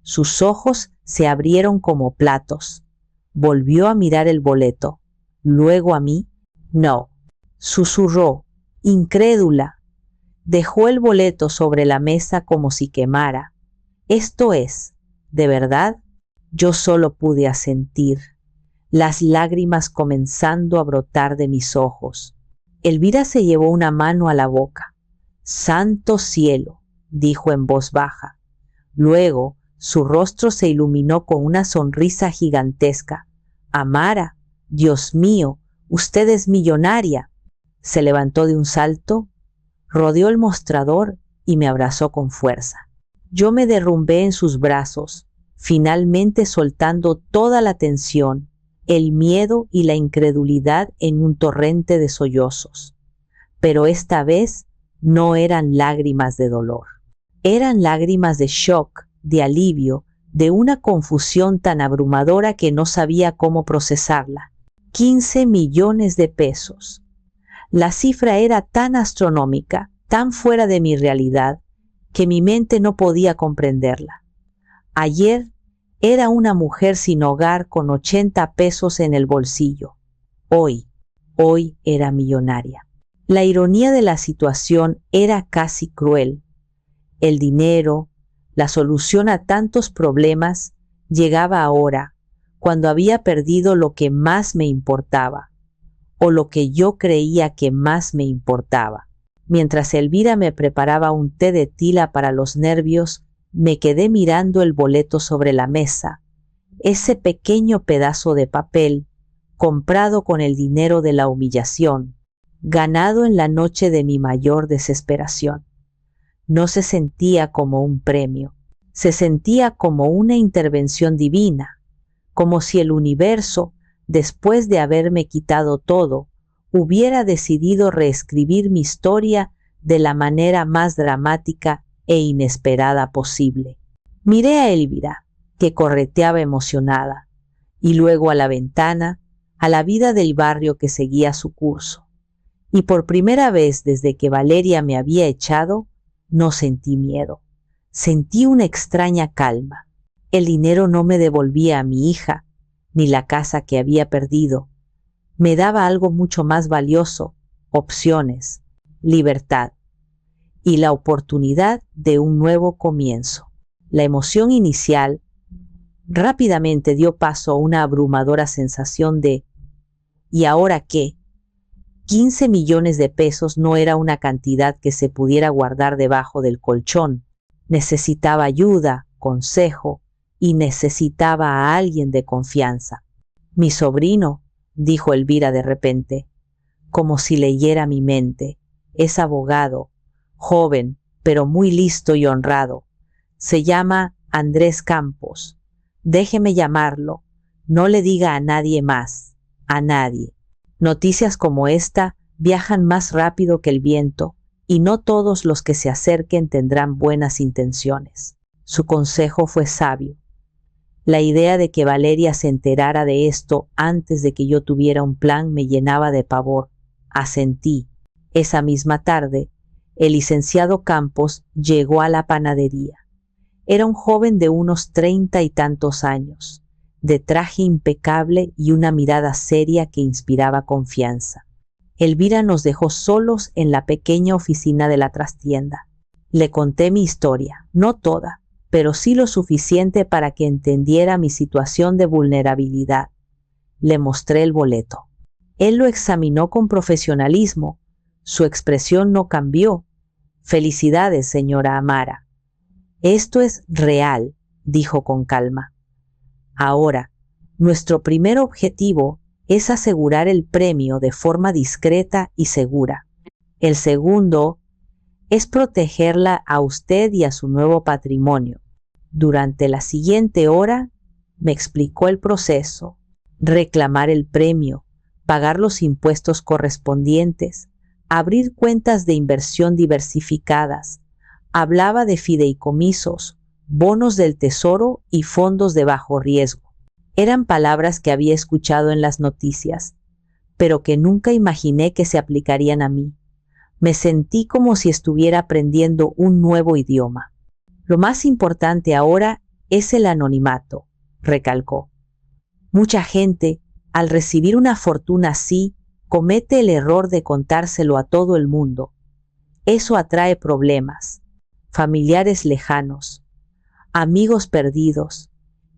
Speaker 1: Sus ojos se abrieron como platos. Volvió a mirar el boleto. luego a mí. No, susurró, incrédula. Dejó el boleto sobre la mesa como si quemara. Esto es, ¿de verdad? Yo solo pude asentir, las lágrimas comenzando a brotar de mis ojos. Elvira se llevó una mano a la boca. Santo cielo, dijo en voz baja. Luego, su rostro se iluminó con una sonrisa gigantesca. Amara, Dios mío, usted es millonaria. Se levantó de un salto, rodeó el mostrador y me abrazó con fuerza. Yo me derrumbé en sus brazos, finalmente soltando toda la tensión, el miedo y la incredulidad en un torrente de sollozos. Pero esta vez no eran lágrimas de dolor. Eran lágrimas de shock, de alivio, de una confusión tan abrumadora que no sabía cómo procesarla. 15 millones de pesos. La cifra era tan astronómica, tan fuera de mi realidad, que mi mente no podía comprenderla. Ayer era una mujer sin hogar con 80 pesos en el bolsillo. Hoy era millonaria. La ironía de la situación era casi cruel. El dinero, la solución a tantos problemas, llegaba ahora, cuando había perdido lo que más me importaba, o lo que yo creía que más me importaba. Mientras Elvira me preparaba un té de tila para los nervios, me quedé mirando el boleto sobre la mesa, ese pequeño pedazo de papel, comprado con el dinero de la humillación, ganado en la noche de mi mayor desesperación. No se sentía como un premio, se sentía como una intervención divina, como si el universo, después de haberme quitado todo, hubiera decidido reescribir mi historia de la manera más dramática e inesperada posible. Miré a Elvira, que correteaba emocionada, y luego a la ventana, a la vida del barrio que seguía su curso. Y por primera vez desde que Valeria me había echado, no sentí miedo. Sentí una extraña calma. El dinero no me devolvía a mi hija, ni la casa que había perdido. Me daba algo mucho más valioso, opciones, libertad y la oportunidad de un nuevo comienzo. La emoción inicial rápidamente dio paso a una abrumadora sensación de ¿y ahora qué? 15 millones de pesos no era una cantidad que se pudiera guardar debajo del colchón. Necesitaba ayuda, consejo y necesitaba a alguien de confianza. Mi sobrino, dijo Elvira de repente, como si leyera mi mente, es abogado, joven, pero muy listo y honrado. Se llama Andrés Campos. Déjeme llamarlo. No le diga a nadie más, a nadie. Noticias como esta viajan más rápido que el viento y no todos los que se acerquen tendrán buenas intenciones. Su consejo fue sabio. La idea de que Valeria se enterara de esto antes de que yo tuviera un plan me llenaba de pavor. Asentí. Esa misma tarde, el licenciado Campos llegó a la panadería. Era un joven de unos 30 y tantos años, de traje impecable y una mirada seria que inspiraba confianza. Elvira nos dejó solos en la pequeña oficina de la trastienda. Le conté mi historia, no toda, pero sí lo suficiente para que entendiera mi situación de vulnerabilidad. Le mostré el boleto. Él lo examinó con profesionalismo. Su expresión no cambió. Felicidades, señora Amara. Esto es real, dijo con calma. Ahora, nuestro primer objetivo es asegurar el premio de forma discreta y segura. El segundo es protegerla a usted y a su nuevo patrimonio. Durante la siguiente hora me explicó el proceso, reclamar el premio, pagar los impuestos correspondientes, abrir cuentas de inversión diversificadas. Hablaba de fideicomisos, bonos del tesoro y fondos de bajo riesgo. Eran palabras que había escuchado en las noticias, pero que nunca imaginé que se aplicarían a mí. Me sentí como si estuviera aprendiendo un nuevo idioma. Lo más importante ahora es el anonimato, recalcó. Mucha gente, al recibir una fortuna así, comete el error de contárselo a todo el mundo. Eso atrae problemas, familiares lejanos, amigos perdidos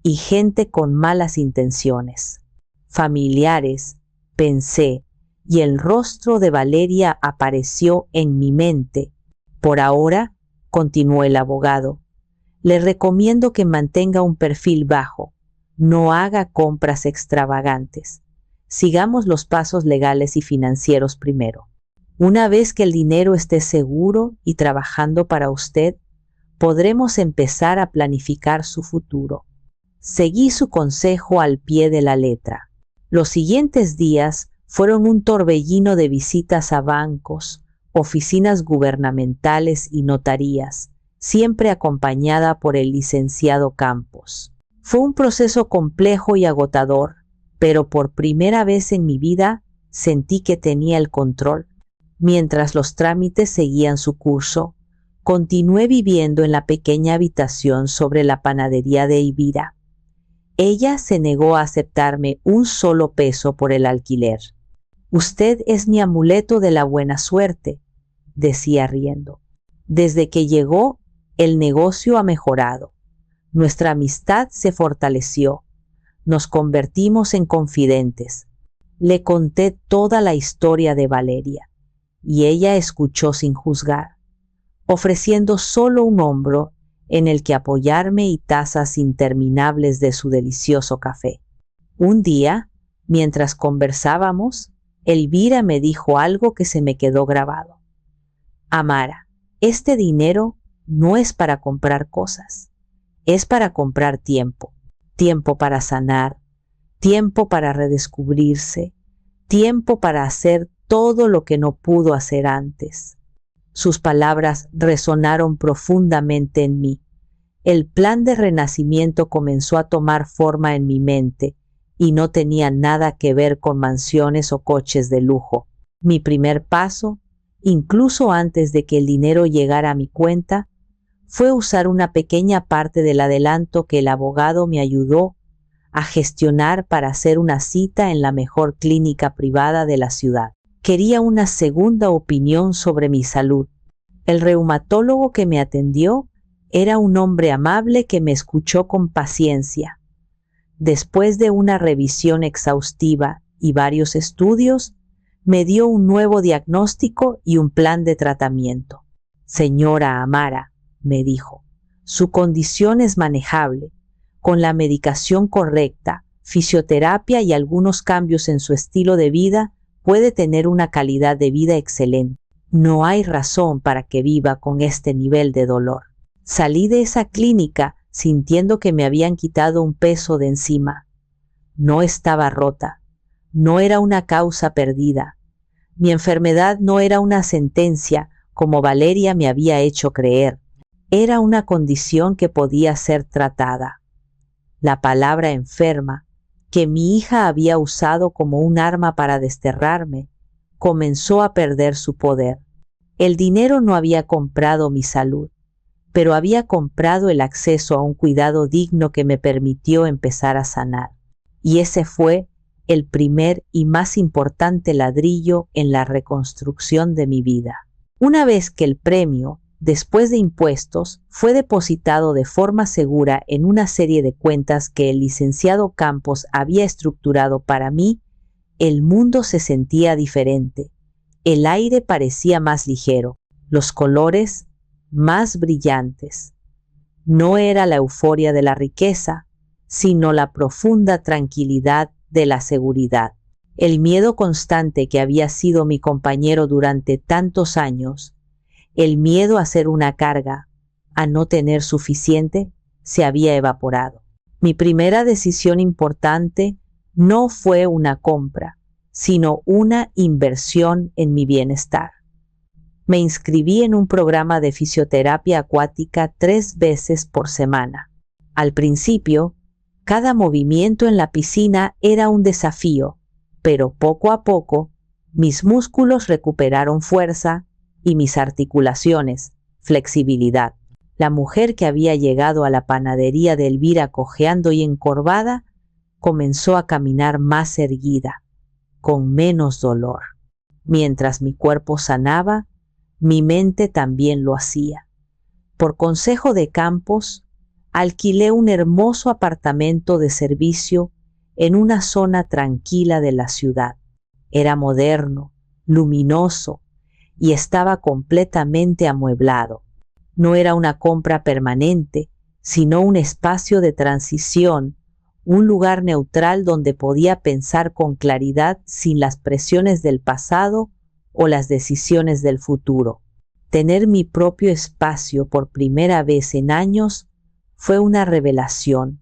Speaker 1: y gente con malas intenciones. Familiares, pensé, y el rostro de Valeria apareció en mi mente. Por ahora, continuó el abogado, le recomiendo que mantenga un perfil bajo, no haga compras extravagantes. Sigamos los pasos legales y financieros primero. Una vez que el dinero esté seguro y trabajando para usted, podremos empezar a planificar su futuro. Seguí su consejo al pie de la letra. Los siguientes días fueron un torbellino de visitas a bancos, oficinas gubernamentales y notarías, siempre acompañada por el licenciado Campos. Fue un proceso complejo y agotador, pero por primera vez en mi vida sentí que tenía el control. Mientras los trámites seguían su curso, continué viviendo en la pequeña habitación sobre la panadería de Elvira. Ella se negó a aceptarme un solo peso por el alquiler. Usted es mi amuleto de la buena suerte, decía riendo. Desde que llegó, el negocio ha mejorado. Nuestra amistad se fortaleció. Nos convertimos en confidentes. Le conté toda la historia de Valeria, y ella escuchó sin juzgar, ofreciendo solo un hombro en el que apoyarme y tazas interminables de su delicioso café. Un día, mientras conversábamos, Elvira me dijo algo que se me quedó grabado. Amara, este dinero no es para comprar cosas, es para comprar tiempo. Tiempo para sanar, tiempo para redescubrirse, tiempo para hacer todo lo que no pudo hacer antes. Sus palabras resonaron profundamente en mí. El plan de renacimiento comenzó a tomar forma en mi mente y no tenía nada que ver con mansiones o coches de lujo. Mi primer paso, incluso antes de que el dinero llegara a mi cuenta, fue usar una pequeña parte del adelanto que el abogado me ayudó a gestionar para hacer una cita en la mejor clínica privada de la ciudad. Quería una segunda opinión sobre mi salud. El reumatólogo que me atendió era un hombre amable que me escuchó con paciencia. Después de una revisión exhaustiva y varios estudios, me dio un nuevo diagnóstico y un plan de tratamiento. Señora Amara, me dijo, su condición es manejable. Con la medicación correcta, fisioterapia y algunos cambios en su estilo de vida, puede tener una calidad de vida excelente. No hay razón para que viva con este nivel de dolor. Salí de esa clínica sintiendo que me habían quitado un peso de encima. No estaba rota. No era una causa perdida. Mi enfermedad no era una sentencia como Valeria me había hecho creer. Era una condición que podía ser tratada. La palabra enferma, que mi hija había usado como un arma para desterrarme, comenzó a perder su poder. El dinero no había comprado mi salud, pero había comprado el acceso a un cuidado digno que me permitió empezar a sanar. Y ese fue el primer y más importante ladrillo en la reconstrucción de mi vida. Una vez que el premio, después de impuestos, fue depositado de forma segura en una serie de cuentas que el licenciado Campos había estructurado para mí, el mundo se sentía diferente. El aire parecía más ligero, los colores más brillantes. No era la euforia de la riqueza, sino la profunda tranquilidad de la seguridad. El miedo constante que había sido mi compañero durante tantos años, el miedo a ser una carga, a no tener suficiente, se había evaporado. Mi primera decisión importante no fue una compra, sino una inversión en mi bienestar. Me inscribí en un programa de fisioterapia acuática 3 veces por semana. Al principio, cada movimiento en la piscina era un desafío, pero poco a poco, mis músculos recuperaron fuerza y mis articulaciones, flexibilidad. La mujer que había llegado a la panadería de Elvira cojeando y encorvada comenzó a caminar más erguida, con menos dolor. Mientras mi cuerpo sanaba, mi mente también lo hacía. Por consejo de Campos, alquilé un hermoso apartamento de servicio en una zona tranquila de la ciudad. Era moderno, luminoso y estaba completamente amueblado. No era una compra permanente, sino un espacio de transición, un lugar neutral donde podía pensar con claridad sin las presiones del pasado o las decisiones del futuro. Tener mi propio espacio por primera vez en años fue una revelación.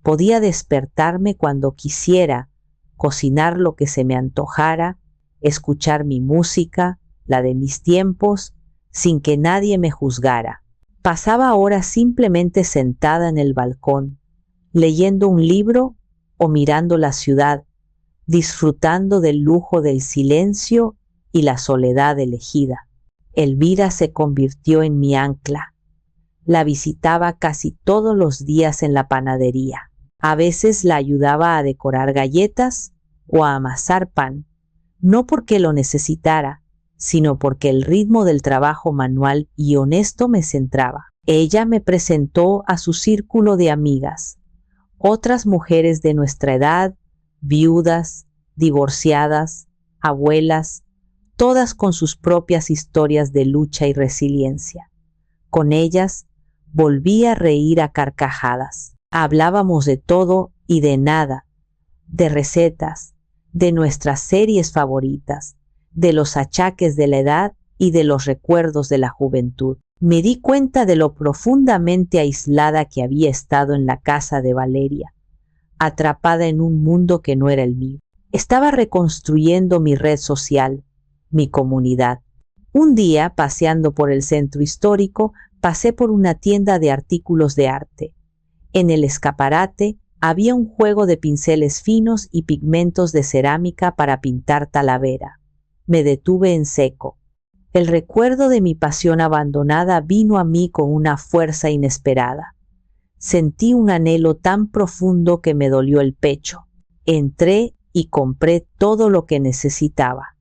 Speaker 1: Podía despertarme cuando quisiera, cocinar lo que se me antojara, escuchar mi música, la de mis tiempos, sin que nadie me juzgara. Pasaba horas simplemente sentada en el balcón, leyendo un libro o mirando la ciudad, disfrutando del lujo del silencio y la soledad elegida. Elvira se convirtió en mi ancla. La visitaba casi todos los días en la panadería. A veces la ayudaba a decorar galletas o a amasar pan, no porque lo necesitara, sino porque el ritmo del trabajo manual y honesto me centraba. Ella me presentó a su círculo de amigas, otras mujeres de nuestra edad, viudas, divorciadas, abuelas, todas con sus propias historias de lucha y resiliencia. Con ellas volví a reír a carcajadas. Hablábamos de todo y de nada, de recetas, de nuestras series favoritas, de los achaques de la edad y de los recuerdos de la juventud. Me di cuenta de lo profundamente aislada que había estado en la casa de Valeria, atrapada en un mundo que no era el mío. Estaba reconstruyendo mi red social, mi comunidad. Un día, paseando por el centro histórico, pasé por una tienda de artículos de arte. En el escaparate había un juego de pinceles finos y pigmentos de cerámica para pintar talavera. Me detuve en seco. El recuerdo de mi pasión abandonada vino a mí con una fuerza inesperada. Sentí un anhelo tan profundo que me dolió el pecho. Entré y compré todo lo que necesitaba.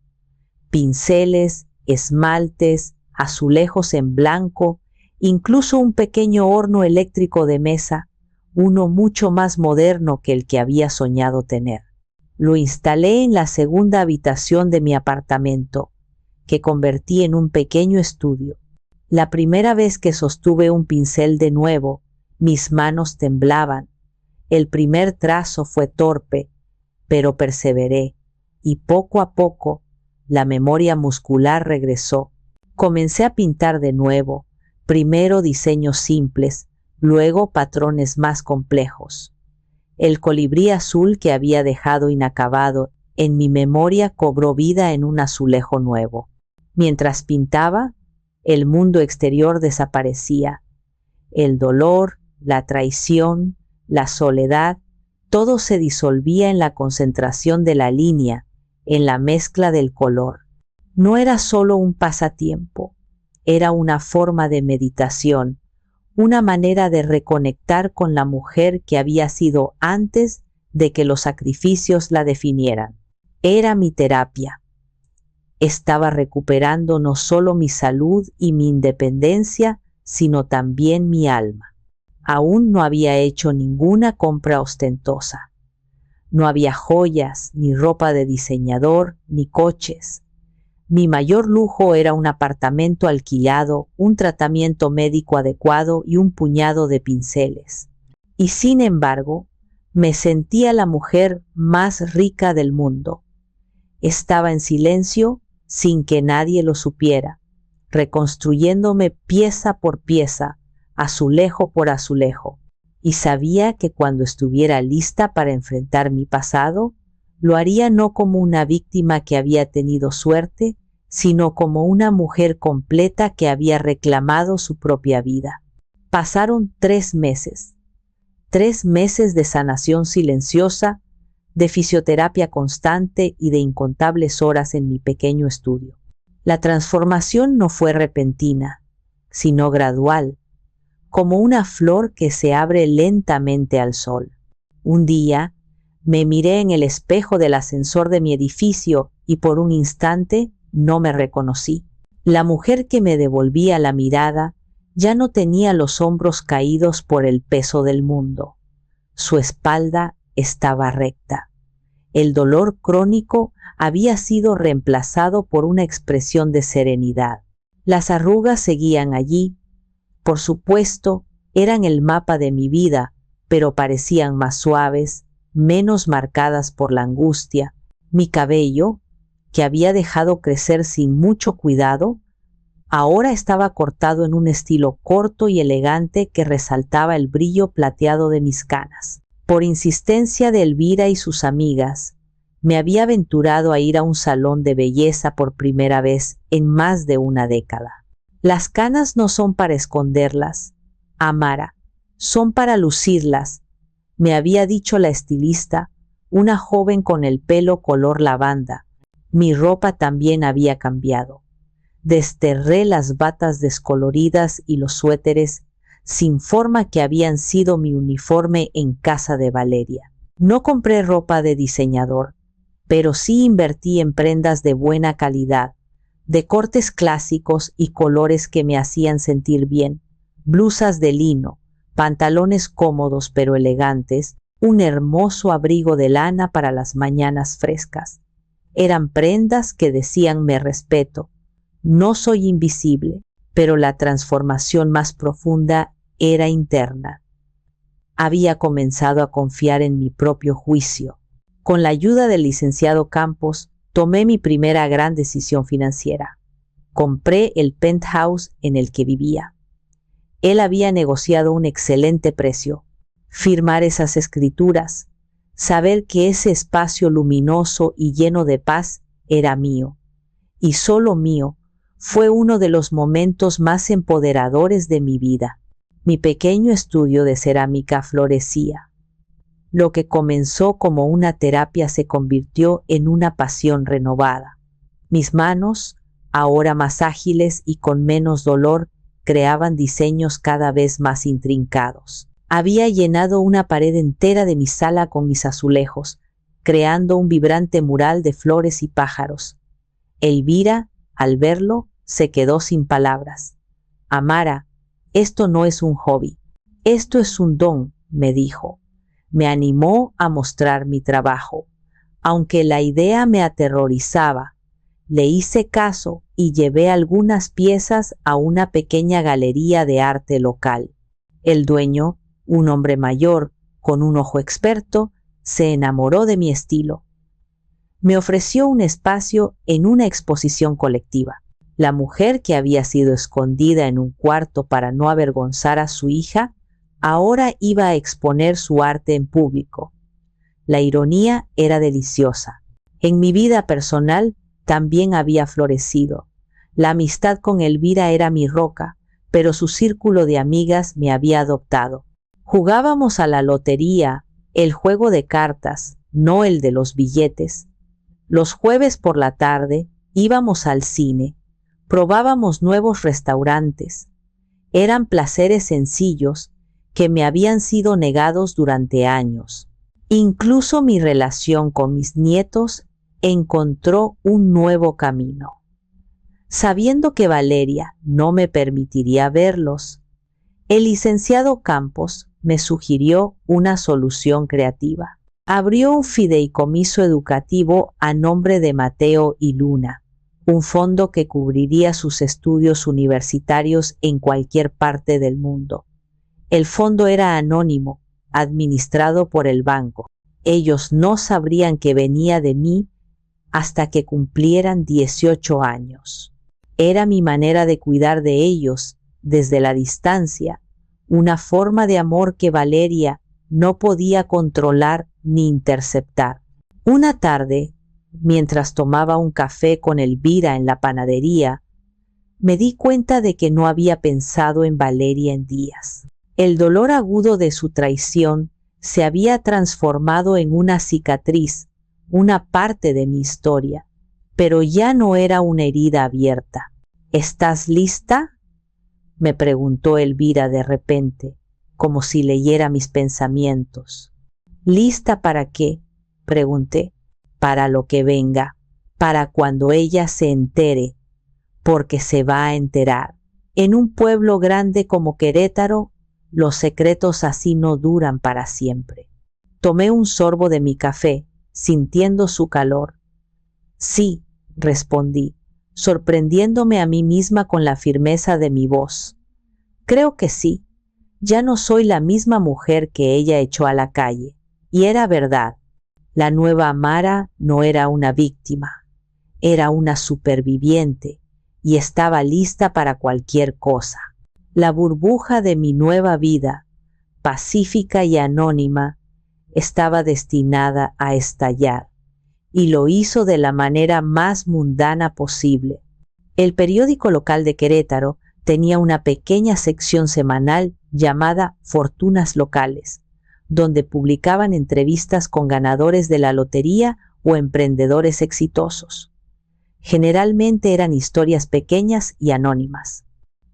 Speaker 1: Pinceles, esmaltes, azulejos en blanco, incluso un pequeño horno eléctrico de mesa, uno mucho más moderno que el que había soñado tener. Lo instalé en la segunda habitación de mi apartamento, que convertí en un pequeño estudio. La primera vez que sostuve un pincel de nuevo, mis manos temblaban. El primer trazo fue torpe, pero perseveré, y poco a poco la memoria muscular regresó. Comencé a pintar de nuevo, primero diseños simples, luego patrones más complejos. El colibrí azul que había dejado inacabado en mi memoria cobró vida en un azulejo nuevo. Mientras pintaba, el mundo exterior desaparecía. El dolor, la traición, la soledad, todo se disolvía en la concentración de la línea, en la mezcla del color. No era solo un pasatiempo, era una forma de meditación, una manera de reconectar con la mujer que había sido antes de que los sacrificios la definieran. Era mi terapia. Estaba recuperando no solo mi salud y mi independencia, sino también mi alma. Aún no había hecho ninguna compra ostentosa. No había joyas, ni ropa de diseñador, ni coches. Mi mayor lujo era un apartamento alquilado, un tratamiento médico adecuado y un puñado de pinceles. Y sin embargo, me sentía la mujer más rica del mundo. Estaba en silencio, sin que nadie lo supiera, reconstruyéndome pieza por pieza, azulejo por azulejo, y sabía que cuando estuviera lista para enfrentar mi pasado, lo haría no como una víctima que había tenido suerte, sino como una mujer completa que había reclamado su propia vida. Pasaron 3 meses. 3 meses de sanación silenciosa, de fisioterapia constante y de incontables horas en mi pequeño estudio. La transformación no fue repentina, sino gradual, como una flor que se abre lentamente al sol. Un día, Me miré en el espejo del ascensor de mi edificio y por un instante no me reconocí. La mujer que me devolvía la mirada ya no tenía los hombros caídos por el peso del mundo. Su espalda estaba recta. El dolor crónico había sido reemplazado por una expresión de serenidad. Las arrugas seguían allí. Por supuesto, eran el mapa de mi vida, pero parecían más suaves, menos marcadas por la angustia. Mi cabello, que había dejado crecer sin mucho cuidado, ahora estaba cortado en un estilo corto y elegante que resaltaba el brillo plateado de mis canas. Por insistencia de Elvira y sus amigas, me había aventurado a ir a un salón de belleza por primera vez en más de una década. Las canas no son para esconderlas, Amara, son para lucirlas, me había dicho la estilista, una joven con el pelo color lavanda. Mi ropa también había cambiado. Desterré las batas descoloridas y los suéteres sin forma que habían sido mi uniforme en casa de Valeria. No compré ropa de diseñador, pero sí invertí en prendas de buena calidad, de cortes clásicos y colores que me hacían sentir bien, blusas de lino, pantalones cómodos pero elegantes, un hermoso abrigo de lana para las mañanas frescas. Eran prendas que decían me respeto, no soy invisible, pero la transformación más profunda era interna. Había comenzado a confiar en mi propio juicio. Con la ayuda del licenciado Campos, tomé mi primera gran decisión financiera. Compré el penthouse en el que vivía. Él había negociado un excelente precio. Firmar esas escrituras, saber que ese espacio luminoso y lleno de paz era mío, y solo mío, fue uno de los momentos más empoderadores de mi vida. Mi pequeño estudio de cerámica florecía. Lo que comenzó como una terapia se convirtió en una pasión renovada. Mis manos, ahora más ágiles y con menos dolor, creaban diseños cada vez más intrincados. Había llenado una pared entera de mi sala con mis azulejos, creando un vibrante mural de flores y pájaros. Elvira, al verlo, se quedó sin palabras. Amara, esto no es un hobby, esto es un don, me dijo. Me animó a mostrar mi trabajo. Aunque la idea me aterrorizaba, le hice caso y llevé algunas piezas a una pequeña galería de arte local. El dueño, un hombre mayor, con un ojo experto, se enamoró de mi estilo. Me ofreció un espacio en una exposición colectiva. La mujer que había sido escondida en un cuarto para no avergonzar a su hija, ahora iba a exponer su arte en público. La ironía era deliciosa. En mi vida personal también había florecido. La amistad con Elvira era mi roca, pero su círculo de amigas me había adoptado. Jugábamos a la lotería, el juego de cartas, no el de los billetes. Los jueves por la tarde íbamos al cine. Probábamos nuevos restaurantes. Eran placeres sencillos que me habían sido negados durante años. Incluso mi relación con mis nietos encontró un nuevo camino. Sabiendo que Valeria no me permitiría verlos, el licenciado Campos me sugirió una solución creativa. Abrió un fideicomiso educativo a nombre de Mateo y Luna, un fondo que cubriría sus estudios universitarios en cualquier parte del mundo. El fondo era anónimo, administrado por el banco. Ellos no sabrían que venía de mí hasta que cumplieran 18 años. Era mi manera de cuidar de ellos desde la distancia, una forma de amor que Valeria no podía controlar ni interceptar. Una tarde, mientras tomaba un café con Elvira en la panadería, me di cuenta de que no había pensado en Valeria en días. El dolor agudo de su traición se había transformado en una cicatriz, una parte de mi historia, pero ya no era una herida abierta. ¿Estás lista?, me preguntó Elvira de repente, como si leyera mis pensamientos. ¿Lista para qué?, Pregunté. Para lo que venga, para cuando ella se entere, porque se va a enterar. En un pueblo grande como Querétaro, los secretos así no duran para siempre. Tomé un sorbo de mi café, sintiendo su calor. Sí, respondí, sorprendiéndome a mí misma con la firmeza de mi voz. Creo que sí. Ya no soy la misma mujer que ella echó a la calle. Y era verdad. La nueva Amara no era una víctima, era una superviviente y estaba lista para cualquier cosa. La burbuja de mi nueva vida, pacífica y anónima, estaba destinada a estallar, y lo hizo de la manera más mundana posible. El periódico local de Querétaro tenía una pequeña sección semanal llamada Fortunas Locales, donde publicaban entrevistas con ganadores de la lotería o emprendedores exitosos. Generalmente eran historias pequeñas y anónimas.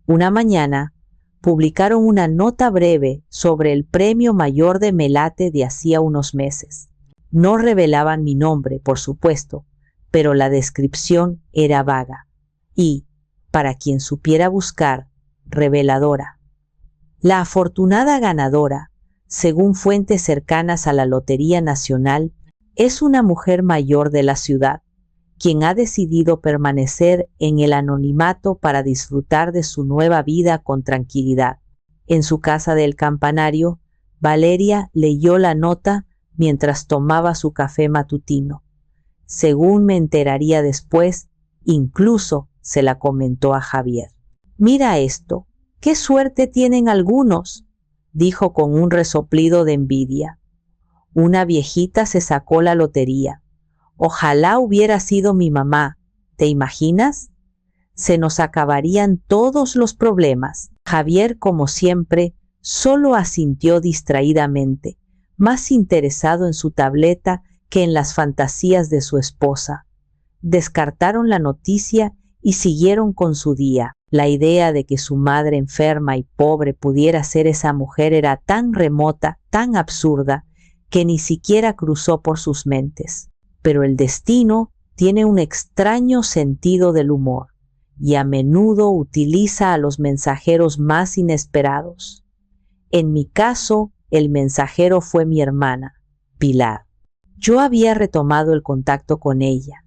Speaker 1: Una mañana, publicaron una nota breve sobre el premio mayor de Melate de hacía unos meses. No revelaban mi nombre, por supuesto, pero la descripción era vaga y, para quien supiera buscar, reveladora. La afortunada ganadora, según fuentes cercanas a la Lotería Nacional, es una mujer mayor de la ciudad, quien ha decidido permanecer en el anonimato para disfrutar de su nueva vida con tranquilidad. En su casa del Campanario, Valeria leyó la nota mientras tomaba su café matutino. Según me enteraría después, incluso se la comentó a Javier. «Mira esto, qué suerte tienen algunos», dijo con un resoplido de envidia. «Una viejita se sacó la lotería. Ojalá hubiera sido mi mamá. ¿Te imaginas? Se nos acabarían todos los problemas». Javier, como siempre, solo asintió distraídamente, más interesado en su tableta que en las fantasías de su esposa. Descartaron la noticia y siguieron con su día. La idea de que su madre enferma y pobre pudiera ser esa mujer era tan remota, tan absurda, que ni siquiera cruzó por sus mentes. Pero el destino tiene un extraño sentido del humor y a menudo utiliza a los mensajeros más inesperados. En mi caso, el mensajero fue mi hermana, Pilar. Yo había retomado el contacto con ella.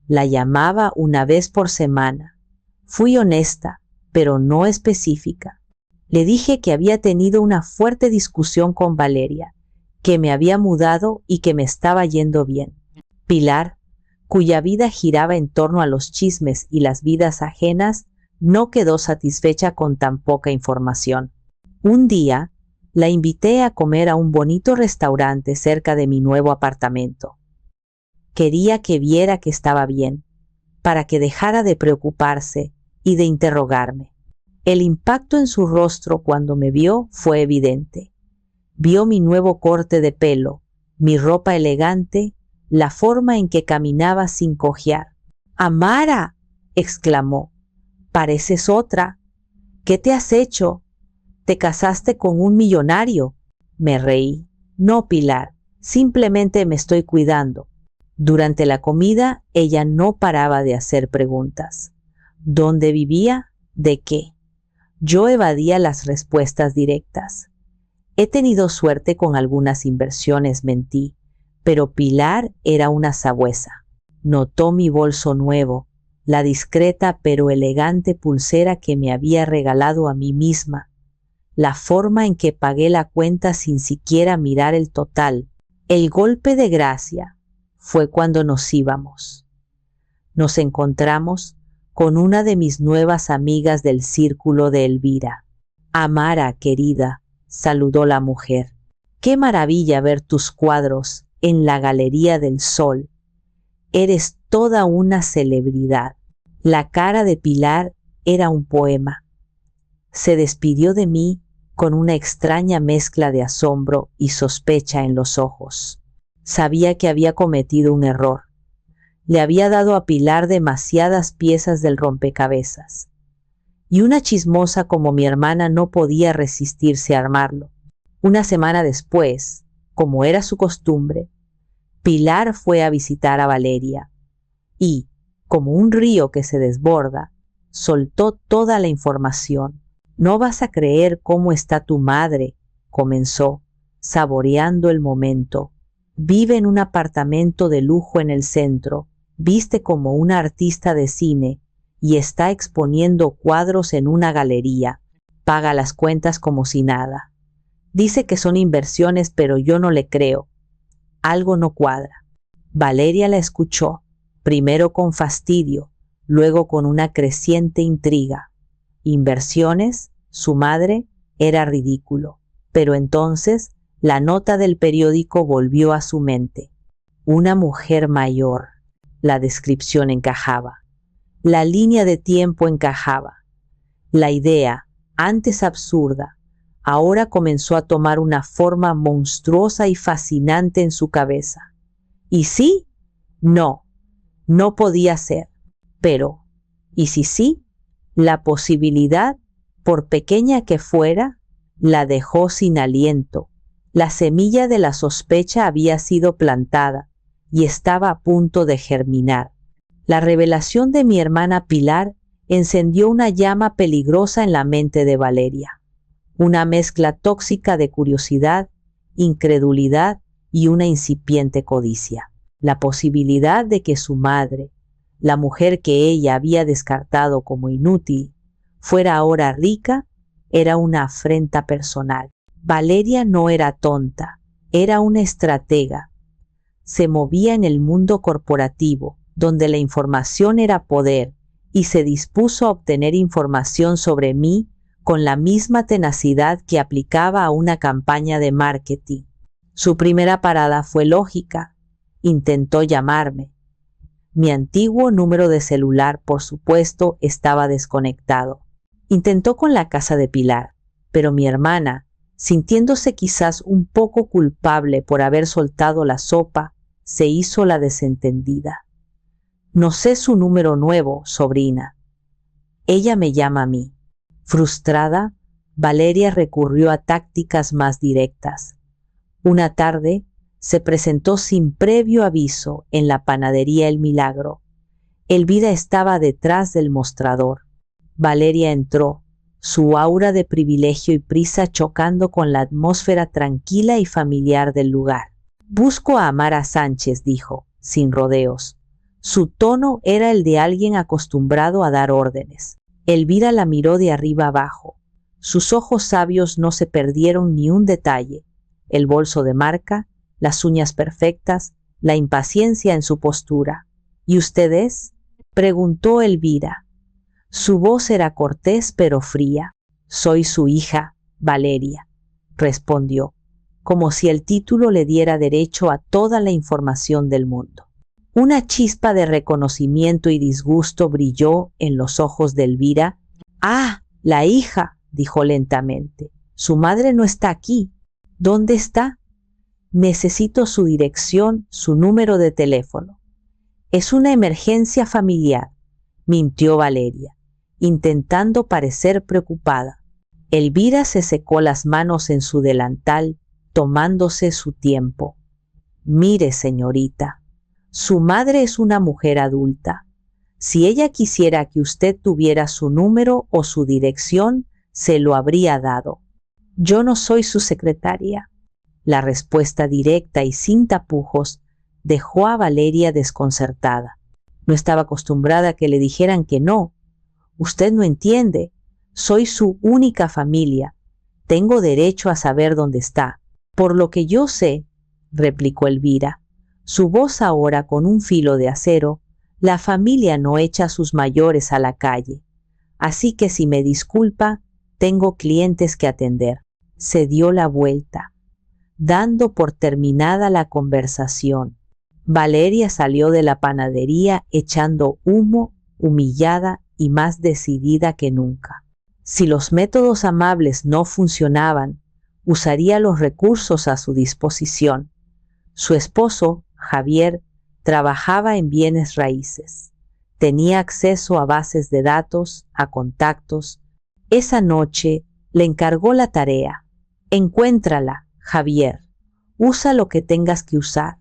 Speaker 1: La llamaba una vez por semana. Fui honesta, pero no específica. Le dije que había tenido una fuerte discusión con Valeria, que me había mudado y que me estaba yendo bien. Pilar, cuya vida giraba en torno a los chismes y las vidas ajenas, no quedó satisfecha con tan poca información. Un día, la invité a comer a un bonito restaurante cerca de mi nuevo apartamento. Quería que viera que estaba bien, para que dejara de preocuparse y de interrogarme. El impacto en su rostro cuando me vio fue evidente. Vio mi nuevo corte de pelo, mi ropa elegante, la forma en que caminaba sin cojear. «¡Amara!», exclamó. «Pareces otra. ¿Qué te has hecho? ¿Te casaste con un millonario?». Me reí. «No, Pilar, simplemente me estoy cuidando». Durante la comida, ella no paraba de hacer preguntas. ¿Dónde vivía? ¿De qué? Yo evadía las respuestas directas. «He tenido suerte con algunas inversiones», mentí, pero Pilar era una sabuesa. Notó mi bolso nuevo, la discreta pero elegante pulsera que me había regalado a mí misma, la forma en que pagué la cuenta sin siquiera mirar el total. El golpe de gracia fue cuando nos íbamos. Nos encontramos con una de mis nuevas amigas del círculo de Elvira. «Amara, querida», saludó la mujer. «Qué maravilla ver tus cuadros en la Galería del Sol. Eres toda una celebridad». La cara de Pilar era un poema. Se despidió de mí con una extraña mezcla de asombro y sospecha en los ojos. Sabía que había cometido un error. Le había dado a Pilar demasiadas piezas del rompecabezas. Y una chismosa como mi hermana no podía resistirse a armarlo. Una semana después, como era su costumbre, Pilar fue a visitar a Valeria y, como un río que se desborda, soltó toda la información. No vas a creer cómo está tu madre, comenzó, saboreando el momento. Vive en un apartamento de lujo en el centro, viste como una artista de cine y está exponiendo cuadros en una galería. Paga las cuentas como si nada. Dice que son inversiones, pero yo no le creo. Algo no cuadra. Valeria la escuchó, primero con fastidio, luego con una creciente intriga. ¿Inversiones? Su madre, era ridículo. Pero entonces la nota del periódico volvió a su mente. Una mujer mayor. La descripción encajaba. La línea de tiempo encajaba. La idea, antes absurda, ahora comenzó a tomar una forma monstruosa y fascinante en su cabeza. ¿Y sí? No, no podía ser. Pero, ¿y si sí? La posibilidad, por pequeña que fuera, la dejó sin aliento. La semilla de la sospecha había sido plantada y estaba a punto de germinar. La revelación de mi hermana Pilar encendió una llama peligrosa en la mente de Valeria. Una mezcla tóxica de curiosidad, incredulidad y una incipiente codicia. La posibilidad de que su madre, la mujer que ella había descartado como inútil, fuera ahora rica, era una afrenta personal. Valeria no era tonta, era una estratega. Se movía en el mundo corporativo, donde la información era poder, y se dispuso a obtener información sobre mí con la misma tenacidad que aplicaba a una campaña de marketing. Su primera parada fue lógica. Intentó llamarme. Mi antiguo número de celular, por supuesto, estaba desconectado. Intentó con la casa de Pilar, pero mi hermana, sintiéndose quizás un poco culpable por haber soltado la sopa, se hizo la desentendida. No sé su número nuevo, sobrina. Ella me llama a mí. Frustrada, Valeria recurrió a tácticas más directas. Una tarde, se presentó sin previo aviso en la panadería El Milagro. Elvira estaba detrás del mostrador. Valeria entró, su aura de privilegio y prisa chocando con la atmósfera tranquila y familiar del lugar. Busco a Amara Sánchez, dijo, sin rodeos. Su tono era el de alguien acostumbrado a dar órdenes. Elvira la miró de arriba abajo. Sus ojos sabios no se perdieron ni un detalle. El bolso de marca, las uñas perfectas, la impaciencia en su postura. ¿Y usted es? Preguntó Elvira. Su voz era cortés pero fría. Soy su hija, Valeria, respondió, como si el título le diera derecho a toda la información del mundo. Una chispa de reconocimiento y disgusto brilló en los ojos de Elvira. «Ah, la hija», dijo lentamente. «Su madre no está aquí. ¿Dónde está? Necesito su dirección, su número de teléfono». «Es una emergencia familiar», mintió Valeria, intentando parecer preocupada. Elvira se secó las manos en su delantal, tomándose su tiempo. «Mire, señorita, su madre es una mujer adulta. Si ella quisiera que usted tuviera su número o su dirección, se lo habría dado. Yo no soy su secretaria». La respuesta directa y sin tapujos dejó a Valeria desconcertada. No estaba acostumbrada a que le dijeran que no. «Usted no entiende. Soy su única familia. Tengo derecho a saber dónde está». «Por lo que yo sé», replicó Elvira, su voz ahora con un filo de acero, «la familia no echa a sus mayores a la calle. Así que si me disculpa, tengo clientes que atender». Se dio la vuelta, dando por terminada la conversación. Valeria salió de la panadería echando humo, humillada y más decidida que nunca. Si los métodos amables no funcionaban, usaría los recursos a su disposición. Su esposo, Javier, trabajaba en bienes raíces. Tenía acceso a bases de datos, a contactos. Esa noche le encargó la tarea. «Encuéntrala, Javier. Usa lo que tengas que usar.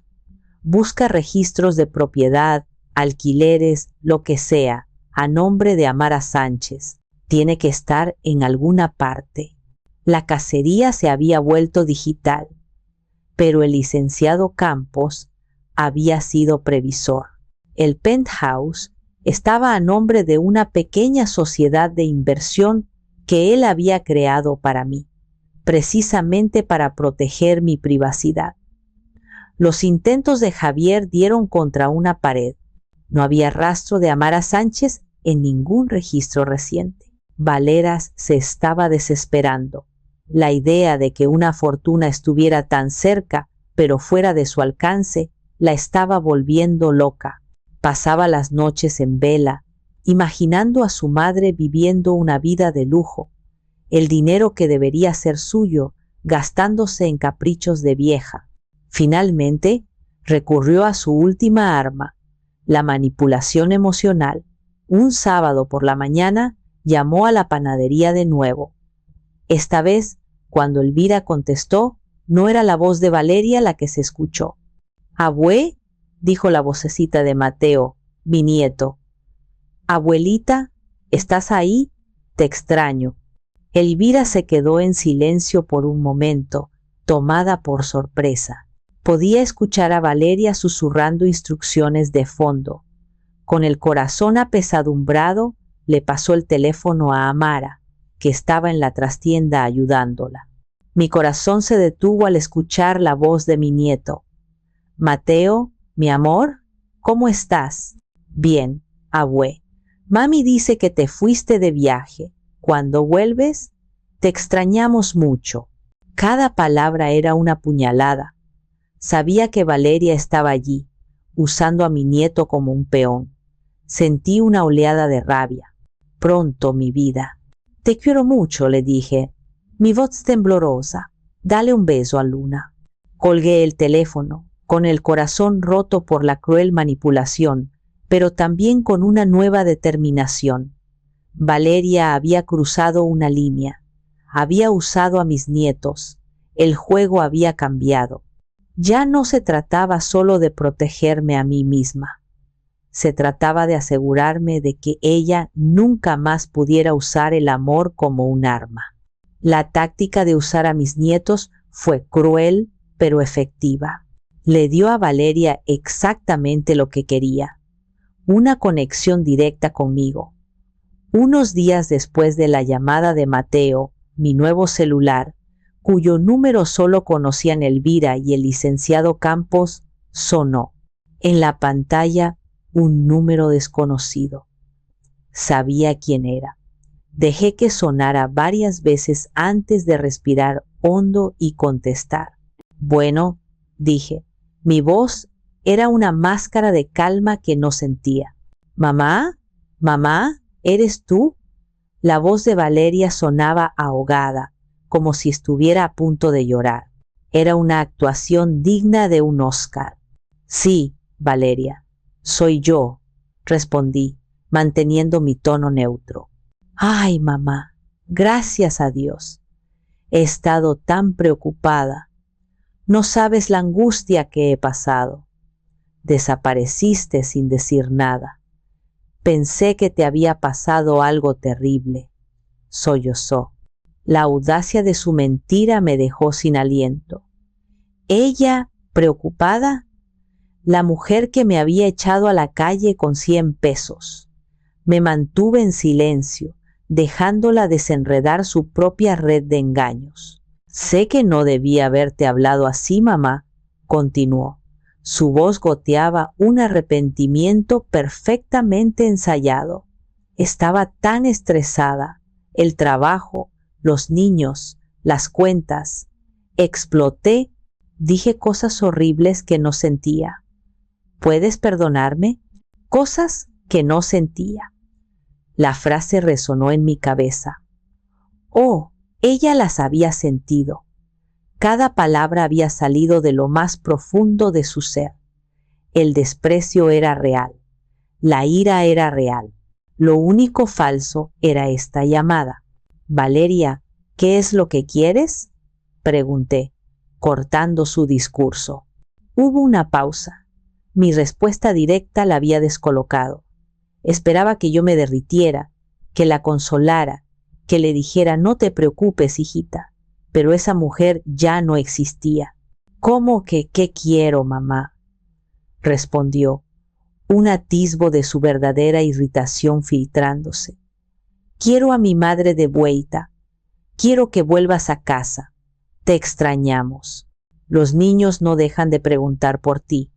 Speaker 1: Busca registros de propiedad, alquileres, lo que sea, a nombre de Amara Sánchez. Tiene que estar en alguna parte. La cacería se había vuelto digital, pero el licenciado Campos había sido previsor. El penthouse estaba a nombre de una pequeña sociedad de inversión que él había creado para mí, precisamente para proteger mi privacidad. Los intentos de Javier dieron contra una pared. No había rastro de Amara Sánchez en ningún registro reciente. Valeras se estaba desesperando. La idea de que una fortuna estuviera tan cerca, pero fuera de su alcance, la estaba volviendo loca. Pasaba las noches en vela, imaginando a su madre viviendo una vida de lujo, el dinero que debería ser suyo, gastándose en caprichos de vieja. Finalmente, recurrió a su última arma, la manipulación emocional. Un sábado por la mañana, llamó a la panadería de nuevo. Esta vez, cuando Elvira contestó, no era la voz de Valeria la que se escuchó. «Abue», dijo la vocecita de Mateo, mi nieto. «Abuelita, ¿estás ahí? Te extraño». Elvira se quedó en silencio por un momento, tomada por sorpresa. Podía escuchar a Valeria susurrando instrucciones de fondo. Con el corazón apesadumbrado, le pasó el teléfono a Amara, que estaba en la trastienda ayudándola. Mi corazón se detuvo al escuchar la voz de mi nieto. «Mateo, mi amor, ¿cómo estás?» «Bien, abue. Mami dice que te fuiste de viaje. Cuando vuelves, te extrañamos mucho». Cada palabra era una puñalada. Sabía que Valeria estaba allí, usando a mi nieto como un peón. Sentí una oleada de rabia. «Pronto, mi vida». «Te quiero mucho», le dije. Mi voz temblorosa. «Dale un beso a Luna». Colgué el teléfono, con el corazón roto por la cruel manipulación, pero también con una nueva determinación. Valeria había cruzado una línea. Había usado a mis nietos. El juego había cambiado. Ya no se trataba solo de protegerme a mí misma. Se trataba de asegurarme de que ella nunca más pudiera usar el amor como un arma. La táctica de usar a mis nietos fue cruel, pero efectiva. Le dio a Valeria exactamente lo que quería: una conexión directa conmigo. Unos días después de la llamada de Mateo, mi nuevo celular, cuyo número solo conocían Elvira y el licenciado Campos, sonó. En la pantalla, un número desconocido. Sabía quién era. Dejé que sonara varias veces antes de respirar hondo y contestar. «Bueno», dije. Mi voz era una máscara de calma que no sentía. «¿Mamá? ¿Mamá? ¿Eres tú?» La voz de Valeria sonaba ahogada, como si estuviera a punto de llorar. Era una actuación digna de un Oscar. «Sí, Valeria, soy yo», respondí, manteniendo mi tono neutro. «Ay, mamá, gracias a Dios. He estado tan preocupada. No sabes la angustia que he pasado. Desapareciste sin decir nada. Pensé que te había pasado algo terrible», sollozó. La audacia de su mentira me dejó sin aliento. ¿Ella, preocupada? La mujer que me había echado a la calle con 100 pesos. Me mantuve en silencio, dejándola desenredar su propia red de engaños. «Sé que no debía haberte hablado así, mamá», continuó. Su voz goteaba un arrepentimiento perfectamente ensayado. Estaba tan estresada. El trabajo, los niños, las cuentas. Exploté. Dije cosas horribles que no sentía. ¿Puedes perdonarme? Cosas que no sentía. La frase resonó en mi cabeza. Oh, ella las había sentido. Cada palabra había salido de lo más profundo de su ser. El desprecio era real. La ira era real. Lo único falso era esta llamada. «Valeria, ¿qué es lo que quieres?», pregunté, cortando su discurso. Hubo una pausa. Mi respuesta directa la había descolocado. Esperaba que yo me derritiera, que la consolara, que le dijera no te preocupes, hijita, pero esa mujer ya no existía. ¿Cómo que qué quiero, mamá?, respondió, un atisbo de su verdadera irritación filtrándose. Quiero a mi madre de vuelta. Quiero que vuelvas a casa. Te extrañamos. Los niños no dejan de preguntar por ti.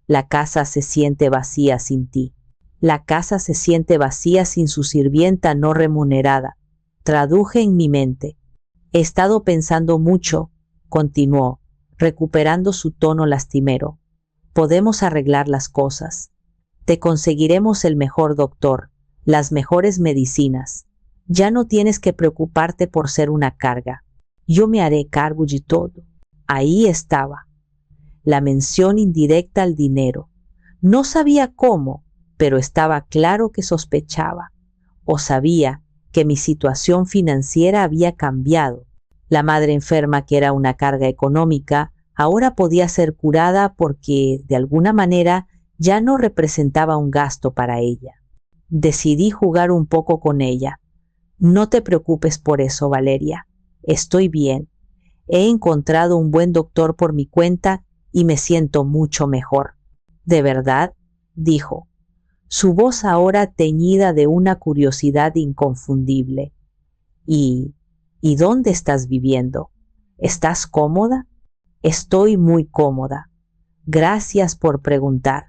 Speaker 1: La casa se siente vacía sin ti. La casa se siente vacía sin su sirvienta no remunerada. Traduje en mi mente. He estado pensando mucho, continuó, recuperando su tono lastimero. Podemos arreglar las cosas. Te conseguiremos el mejor doctor, las mejores medicinas. Ya no tienes que preocuparte por ser una carga. Yo me haré cargo de todo. Ahí estaba. La mención indirecta al dinero. No sabía cómo, pero estaba claro que sospechaba. O sabía que mi situación financiera había cambiado. La madre enferma, que era una carga económica, ahora podía ser curada porque, de alguna manera, ya no representaba un gasto para ella. Decidí jugar un poco con ella. No te preocupes por eso, Valeria. Estoy bien. He encontrado un buen doctor por mi cuenta y me siento mucho mejor. ¿De verdad?, dijo, su voz ahora teñida de una curiosidad inconfundible. ¿Y dónde estás viviendo? ¿Estás cómoda? Estoy muy cómoda. Gracias por preguntar.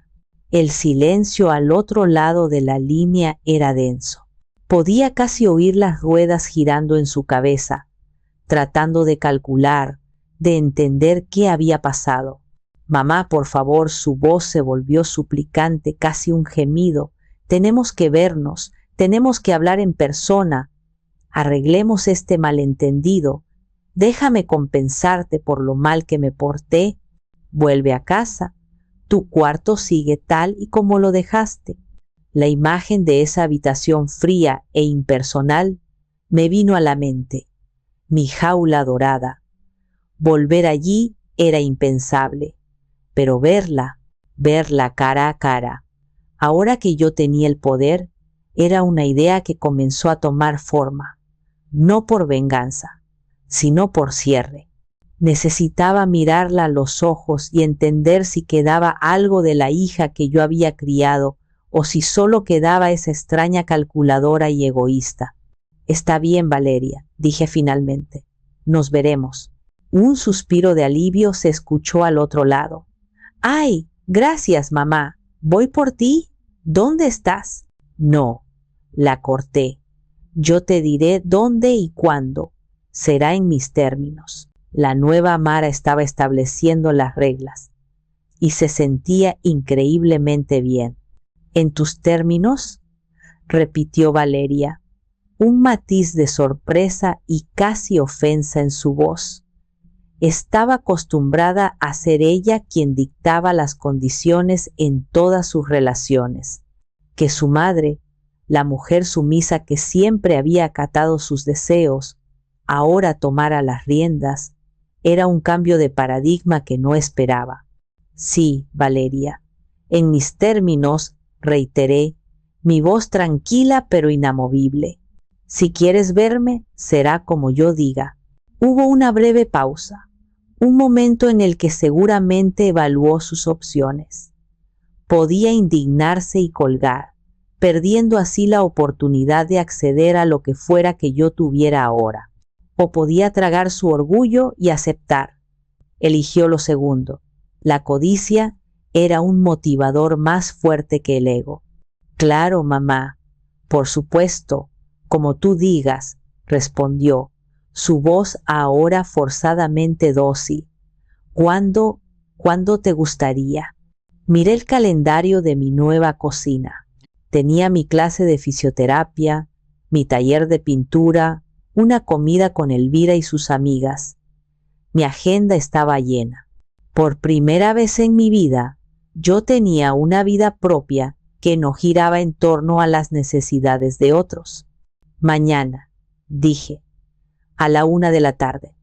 Speaker 1: El silencio al otro lado de la línea era denso. Podía casi oír las ruedas girando en su cabeza, tratando de calcular, de entender qué había pasado. Mamá, por favor, su voz se volvió suplicante, casi un gemido. Tenemos que vernos, tenemos que hablar en persona. Arreglemos este malentendido. Déjame compensarte por lo mal que me porté. Vuelve a casa. Tu cuarto sigue tal y como lo dejaste. La imagen de esa habitación fría e impersonal me vino a la mente. Mi jaula dorada. Volver allí era impensable, pero verla cara a cara, ahora que yo tenía el poder, era una idea que comenzó a tomar forma, no por venganza, sino por cierre. Necesitaba mirarla a los ojos y entender si quedaba algo de la hija que yo había criado o si solo quedaba esa extraña calculadora y egoísta. Está bien, Valeria, dije finalmente. Nos veremos. Un suspiro de alivio se escuchó al otro lado. ¡Ay! Gracias, mamá. ¿Voy por ti? ¿Dónde estás? No, la corté. Yo te diré dónde y cuándo. Será en mis términos. La nueva Mara estaba estableciendo las reglas y se sentía increíblemente bien. ¿En tus términos?, repitió Valeria, un matiz de sorpresa y casi ofensa en su voz. Estaba acostumbrada a ser ella quien dictaba las condiciones en todas sus relaciones. Que su madre, la mujer sumisa que siempre había acatado sus deseos, ahora tomara las riendas, era un cambio de paradigma que no esperaba. Sí, Valeria, en mis términos, reiteré, mi voz tranquila pero inamovible. Si quieres verme, será como yo diga. Hubo una breve pausa, un momento en el que seguramente evaluó sus opciones. Podía indignarse y colgar, perdiendo así la oportunidad de acceder a lo que fuera que yo tuviera ahora. O podía tragar su orgullo y aceptar. Eligió lo segundo. La codicia era un motivador más fuerte que el ego. Claro, mamá, por supuesto, como tú digas, respondió, su voz ahora forzadamente dócil. ¿Cuándo te gustaría? Miré el calendario de mi nueva cocina. Tenía mi clase de fisioterapia, mi taller de pintura, una comida con Elvira y sus amigas. Mi agenda estaba llena. Por primera vez en mi vida, yo tenía una vida propia que no giraba en torno a las necesidades de otros. Mañana, dije, a la 1 de la tarde.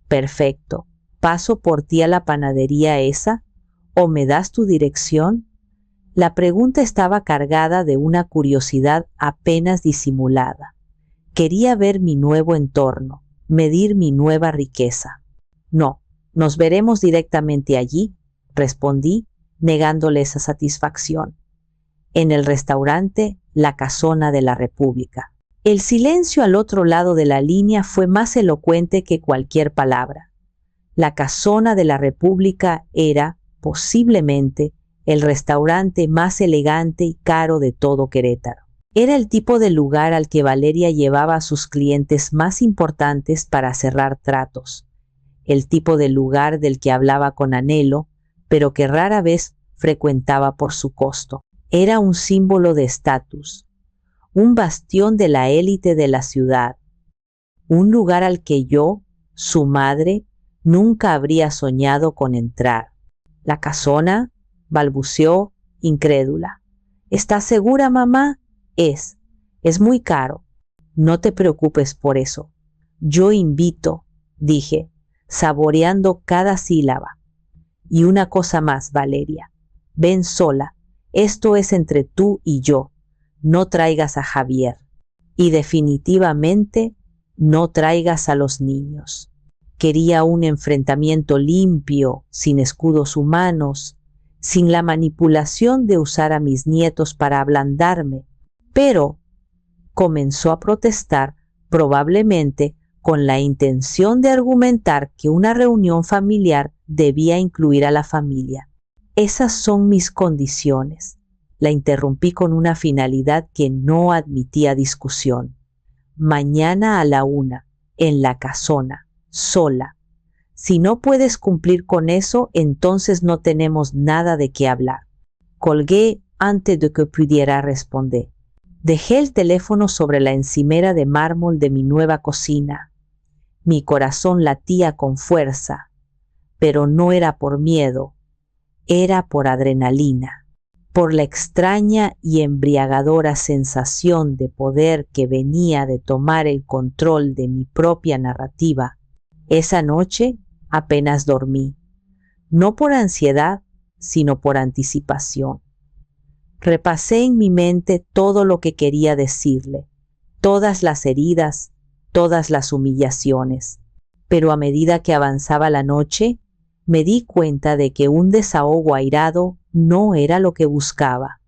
Speaker 1: Perfecto. ¿Paso por ti a la panadería esa? ¿O me das tu dirección? La pregunta estaba cargada de una curiosidad apenas disimulada. Quería ver mi nuevo entorno, medir mi nueva riqueza. No, nos veremos directamente allí, respondí, negándole esa satisfacción. En el restaurante La Casona de la República. El silencio al otro lado de la línea fue más elocuente que cualquier palabra. La Casona de la República era, posiblemente, el restaurante más elegante y caro de todo Querétaro. Era el tipo de lugar al que Valeria llevaba a sus clientes más importantes para cerrar tratos. El tipo de lugar del que hablaba con anhelo, pero que rara vez frecuentaba por su costo. Era un símbolo de estatus, un bastión de la élite de la ciudad, un lugar al que yo, su madre, nunca habría soñado con entrar. ¿La casona?, balbuceó, incrédula. ¿Estás segura, mamá? Es muy caro. No te preocupes por eso. Yo invito, dije, saboreando cada sílaba. Y una cosa más, Valeria. Ven sola. Esto es entre tú y yo. No traigas a Javier. Y definitivamente no traigas a los niños. Quería un enfrentamiento limpio, sin escudos humanos, sin la manipulación de usar a mis nietos para ablandarme. Pero comenzó a protestar, probablemente con la intención de argumentar que una reunión familiar debía incluir a la familia. Esas son mis condiciones. La interrumpí con una finalidad que no admitía discusión. Mañana a la 1, en la casona, sola. Si no puedes cumplir con eso, entonces no tenemos nada de qué hablar. Colgué antes de que pudiera responder. Dejé el teléfono sobre la encimera de mármol de mi nueva cocina. Mi corazón latía con fuerza, pero no era por miedo, era por adrenalina, por la extraña y embriagadora sensación de poder que venía de tomar el control de mi propia narrativa. Esa noche apenas dormí, no por ansiedad, sino por anticipación. Repasé en mi mente todo lo que quería decirle, todas las heridas, todas las humillaciones. Pero a medida que avanzaba la noche, me di cuenta de que un desahogo airado no era lo que buscaba.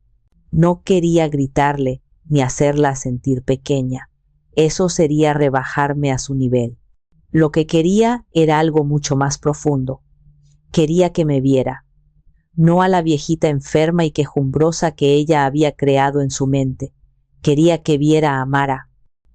Speaker 1: No quería gritarle ni hacerla sentir pequeña. Eso sería rebajarme a su nivel. Lo que quería era algo mucho más profundo. Quería que me viera, no a la viejita enferma y quejumbrosa que ella había creado en su mente. Quería que viera a Mara,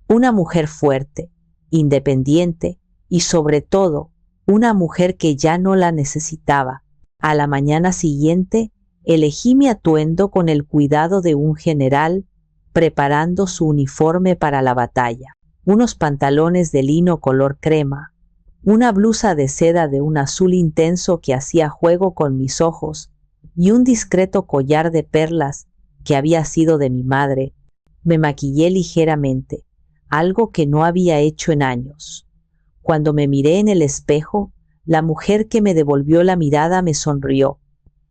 Speaker 1: una mujer fuerte, independiente y sobre todo una mujer que ya no la necesitaba. A la mañana siguiente elegí mi atuendo con el cuidado de un general preparando su uniforme para la batalla. Unos pantalones de lino color crema, una blusa de seda de un azul intenso que hacía juego con mis ojos y un discreto collar de perlas que había sido de mi madre. Me maquillé ligeramente, algo que no había hecho en años. Cuando me miré en el espejo, la mujer que me devolvió la mirada me sonrió.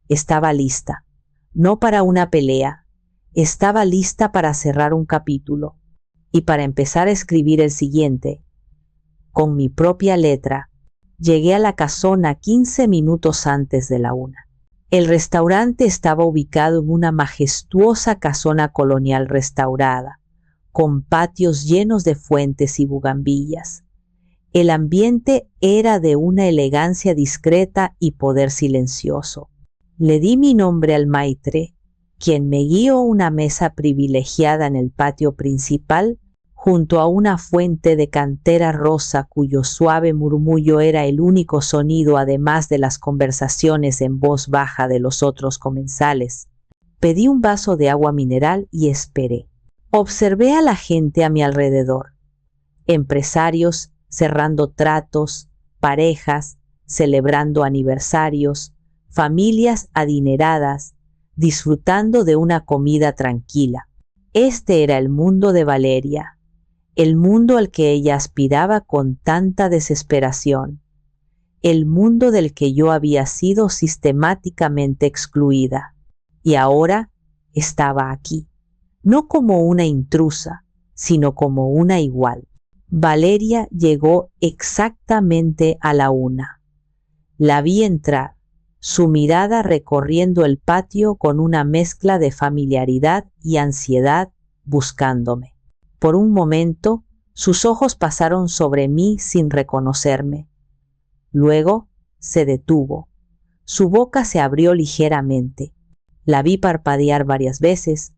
Speaker 1: Estaba lista, no para una pelea, estaba lista para cerrar un capítulo y para empezar a escribir el siguiente. Con mi propia letra, llegué a la casona 15 minutos antes de la 1. El restaurante estaba ubicado en una majestuosa casona colonial restaurada, con patios llenos de fuentes y bugambillas. El ambiente era de una elegancia discreta y poder silencioso. Le di mi nombre al maitre, quien me guió a una mesa privilegiada en el patio principal, junto a una fuente de cantera rosa cuyo suave murmullo era el único sonido además de las conversaciones en voz baja de los otros comensales. Pedí un vaso de agua mineral y esperé. Observé a la gente a mi alrededor. Empresarios cerrando tratos, parejas celebrando aniversarios, familias adineradas, disfrutando de una comida tranquila. Este era el mundo de Valeria, el mundo al que ella aspiraba con tanta desesperación, el mundo del que yo había sido sistemáticamente excluida. Y ahora estaba aquí, no como una intrusa, sino como una igual. Valeria llegó exactamente a la 1. La vi entrar, su mirada recorriendo el patio con una mezcla de familiaridad y ansiedad, buscándome. Por un momento, sus ojos pasaron sobre mí sin reconocerme. Luego se detuvo. Su boca se abrió ligeramente. La vi parpadear varias veces,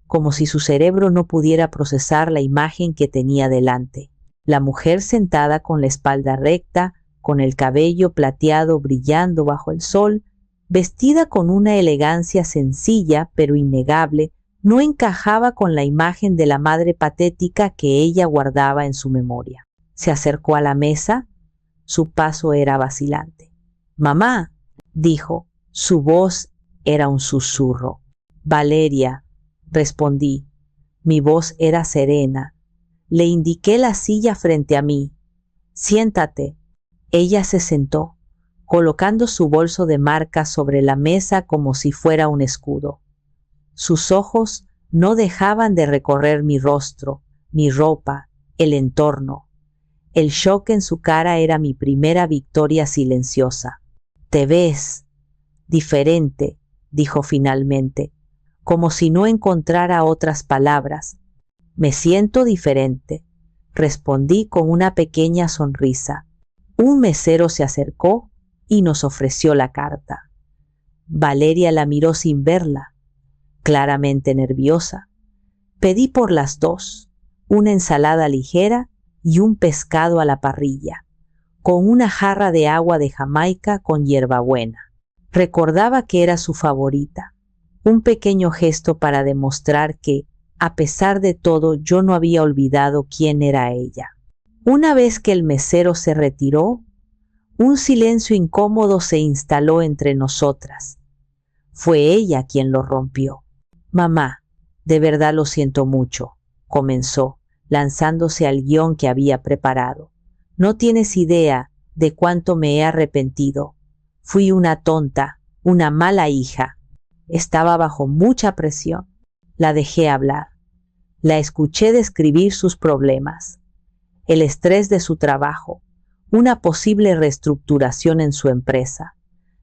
Speaker 1: como si su cerebro no pudiera procesar la imagen que tenía delante. La mujer sentada con la espalda recta, con el cabello plateado brillando bajo el sol, vestida con una elegancia sencilla pero innegable, no encajaba con la imagen de la madre patética que ella guardaba en su memoria. Se acercó a la mesa, su paso era vacilante. «Mamá», dijo, su voz era un susurro. «Valeria», respondí, mi voz era serena. Le indiqué la silla frente a mí. «Siéntate». Ella se sentó, colocando su bolso de marca sobre la mesa como si fuera un escudo. Sus ojos no dejaban de recorrer mi rostro, mi ropa, el entorno. El shock en su cara era mi primera victoria silenciosa. «Te ves diferente», dijo finalmente, como si no encontrara otras palabras. «Me siento diferente», respondí con una pequeña sonrisa. Un mesero se acercó y nos ofreció la carta. Valeria la miró sin verla, claramente nerviosa. Pedí por las 2, una ensalada ligera y un pescado a la parrilla, con una jarra de agua de Jamaica con hierbabuena. Recordaba que era su favorita, un pequeño gesto para demostrar que, a pesar de todo, yo no había olvidado quién era ella. Una vez que el mesero se retiró, un silencio incómodo se instaló entre nosotras. Fue ella quien lo rompió. «Mamá, de verdad lo siento mucho», comenzó, lanzándose al guión que había preparado. «No tienes idea de cuánto me he arrepentido. Fui una tonta, una mala hija. Estaba bajo mucha presión». La dejé hablar. La escuché describir sus problemas, el estrés de su trabajo, una posible reestructuración en su empresa,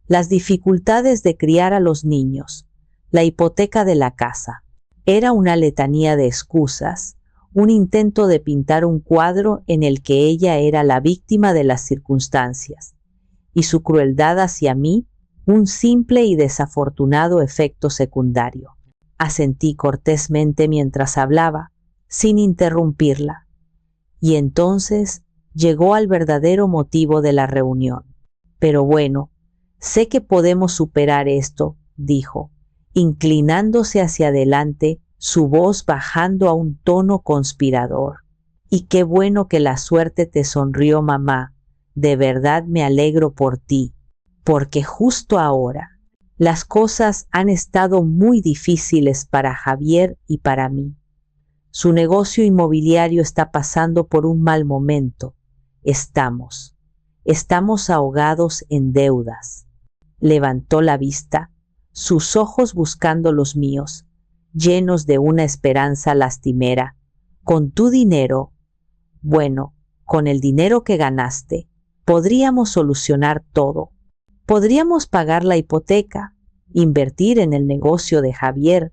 Speaker 1: las dificultades de criar a los niños, la hipoteca de la casa. Era una letanía de excusas, un intento de pintar un cuadro en el que ella era la víctima de las circunstancias, y su crueldad hacia mí un simple y desafortunado efecto secundario. Asentí cortésmente mientras hablaba, sin interrumpirla. Y entonces llegó al verdadero motivo de la reunión. «Pero bueno, sé que podemos superar esto», dijo, inclinándose hacia adelante, su voz bajando a un tono conspirador. «Y qué bueno que la suerte te sonrió, mamá. De verdad me alegro por ti, porque justo ahora las cosas han estado muy difíciles para Javier y para mí. Su negocio inmobiliario está pasando por un mal momento. Estamos ahogados en deudas». Levantó la vista, sus ojos buscando los míos, llenos de una esperanza lastimera. «Con tu dinero, bueno, con el dinero que ganaste, podríamos solucionar todo. Podríamos pagar la hipoteca, invertir en el negocio de Javier.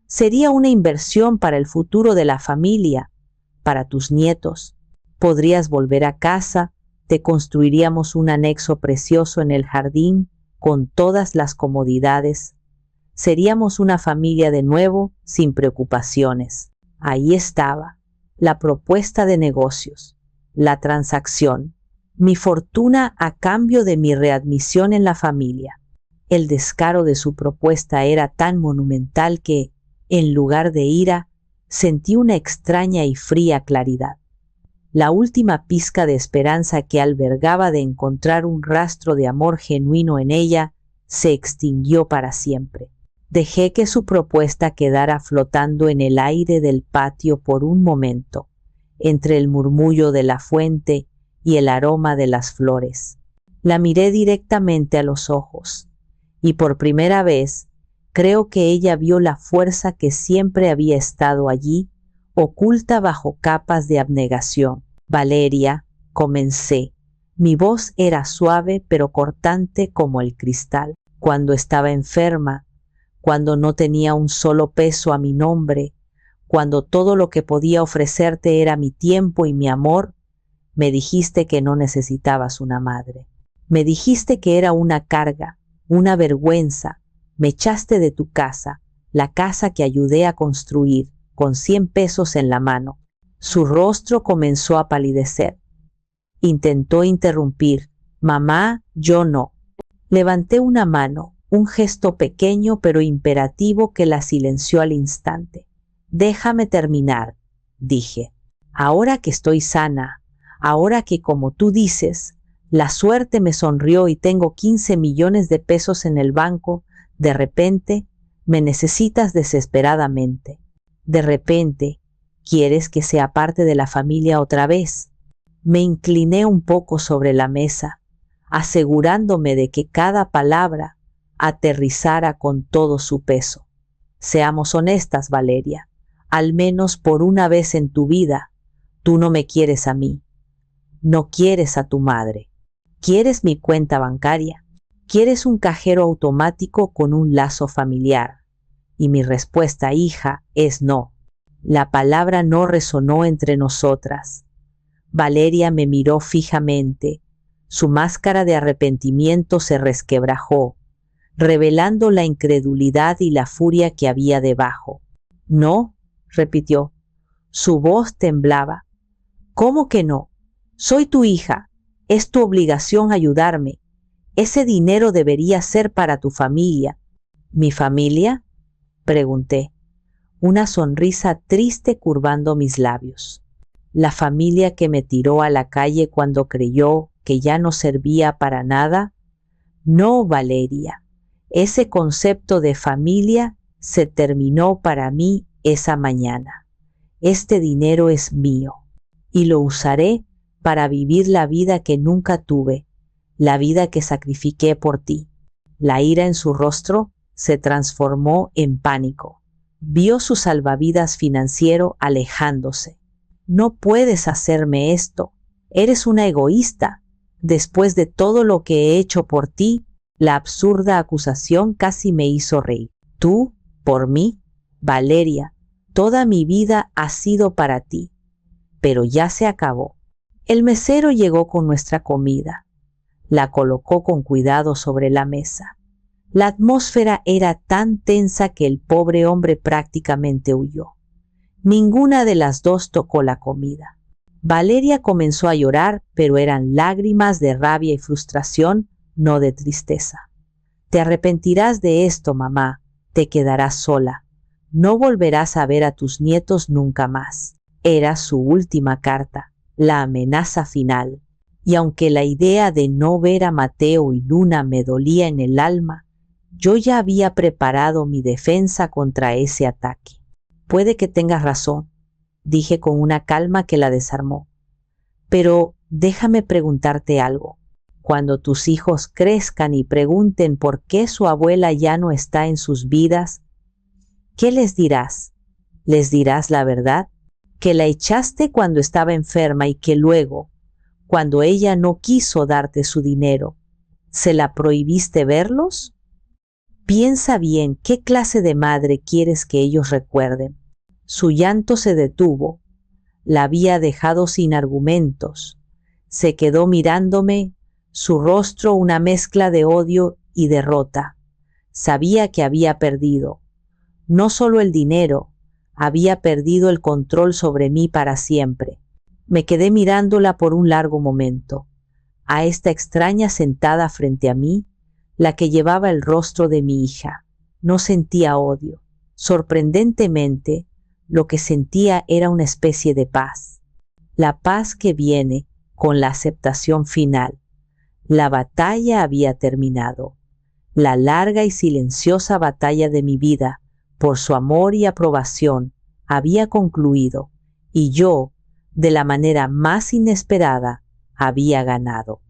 Speaker 1: Sería una inversión para el futuro de la familia, para tus nietos. Podrías volver a casa, te construiríamos un anexo precioso en el jardín con todas las comodidades. Seríamos una familia de nuevo, sin preocupaciones». Ahí estaba, la propuesta de negocios, la transacción, mi fortuna a cambio de mi readmisión en la familia. El descaro de su propuesta era tan monumental que, en lugar de ira, sentí una extraña y fría claridad. La última pizca de esperanza que albergaba de encontrar un rastro de amor genuino en ella se extinguió para siempre. Dejé que su propuesta quedara flotando en el aire del patio por un momento, entre el murmullo de la fuente y el aroma de las flores. La miré directamente a los ojos, y por primera vez Creo que ella vio la fuerza que siempre había estado allí, oculta bajo capas de abnegación. Valeria, comencé. Mi voz era suave pero cortante como el cristal. Cuando estaba enferma, cuando no tenía un solo peso a mi nombre, cuando todo lo que podía ofrecerte era mi tiempo y mi amor, me dijiste que no necesitabas una madre. Me dijiste que era una carga, una vergüenza. Me echaste de tu casa, la casa que ayudé a construir, con 100 pesos en la mano. Su rostro comenzó a palidecer. Intentó interrumpir. Mamá, yo no. Levanté una mano, un gesto pequeño pero imperativo que la silenció al instante. Déjame terminar, dije. Ahora que estoy sana, ahora que, como tú dices, la suerte me sonrió y tengo 15 millones de pesos en el banco, de repente me necesitas desesperadamente. De repente, ¿quieres que sea parte de la familia otra vez? Me incliné un poco sobre la mesa, asegurándome de que cada palabra aterrizara con todo su peso. Seamos honestas, Valeria. Al menos por una vez en tu vida, tú no me quieres a mí. No quieres a tu madre. ¿Quieres mi cuenta bancaria? ¿Quieres un cajero automático con un lazo familiar? Y mi respuesta, hija, es no. La palabra no resonó entre nosotras. Valeria me miró fijamente. Su máscara de arrepentimiento se resquebrajó, revelando la incredulidad y la furia que había debajo. No, repitió. Su voz temblaba. ¿Cómo que no? Soy tu hija. Es tu obligación ayudarme. Ese dinero debería ser para tu familia. ¿Mi familia?, pregunté, una sonrisa triste curvando mis labios. La familia que me tiró a la calle cuando creyó que ya no servía para nada. No, Valeria. Ese concepto de familia se terminó para mí esa mañana. Este dinero es mío y lo usaré para vivir la vida que nunca tuve, la vida que sacrifiqué por ti. La ira en su rostro se transformó en pánico. Vio su salvavidas financiero alejándose. No puedes hacerme esto. Eres una egoísta. Después de todo lo que he hecho por ti, la absurda acusación casi me hizo reír. ¿Tú, por mí? Valeria, toda mi vida ha sido para ti. Pero ya se acabó. El mesero llegó con nuestra comida. La colocó con cuidado sobre la mesa. La atmósfera era tan tensa que el pobre hombre prácticamente huyó. Ninguna de las dos tocó la comida. Valeria comenzó a llorar, pero eran lágrimas de rabia y frustración, no de tristeza. Te arrepentirás de esto, mamá. Te quedarás sola. No volverás a ver a tus nietos nunca más. Era su última carta, la amenaza final. Y aunque la idea de no ver a Mateo y Luna me dolía en el alma, yo ya había preparado mi defensa contra ese ataque. Puede que tengas razón, dije con una calma que la desarmó. Pero déjame preguntarte algo. Cuando tus hijos crezcan y pregunten por qué su abuela ya no está en sus vidas, ¿qué les dirás? ¿Les dirás la verdad? ¿Que la echaste cuando estaba enferma y que luego, cuando ella no quiso darte su dinero, se la prohibiste verlos? Piensa bien qué clase de madre quieres que ellos recuerden. Su llanto se detuvo. La había dejado sin argumentos. Se quedó mirándome, su rostro una mezcla de odio y derrota. Sabía que había perdido. No solo el dinero, había perdido el control sobre mí para siempre. Me quedé mirándola por un largo momento. A esta extraña sentada frente a mí, la que llevaba el rostro de mi hija. No sentía odio. Sorprendentemente, lo que sentía era una especie de paz. La paz que viene con la aceptación final. La batalla había terminado. La larga y silenciosa batalla de mi vida, por su amor y aprobación, había concluido, y yo, de la manera más inesperada, había ganado.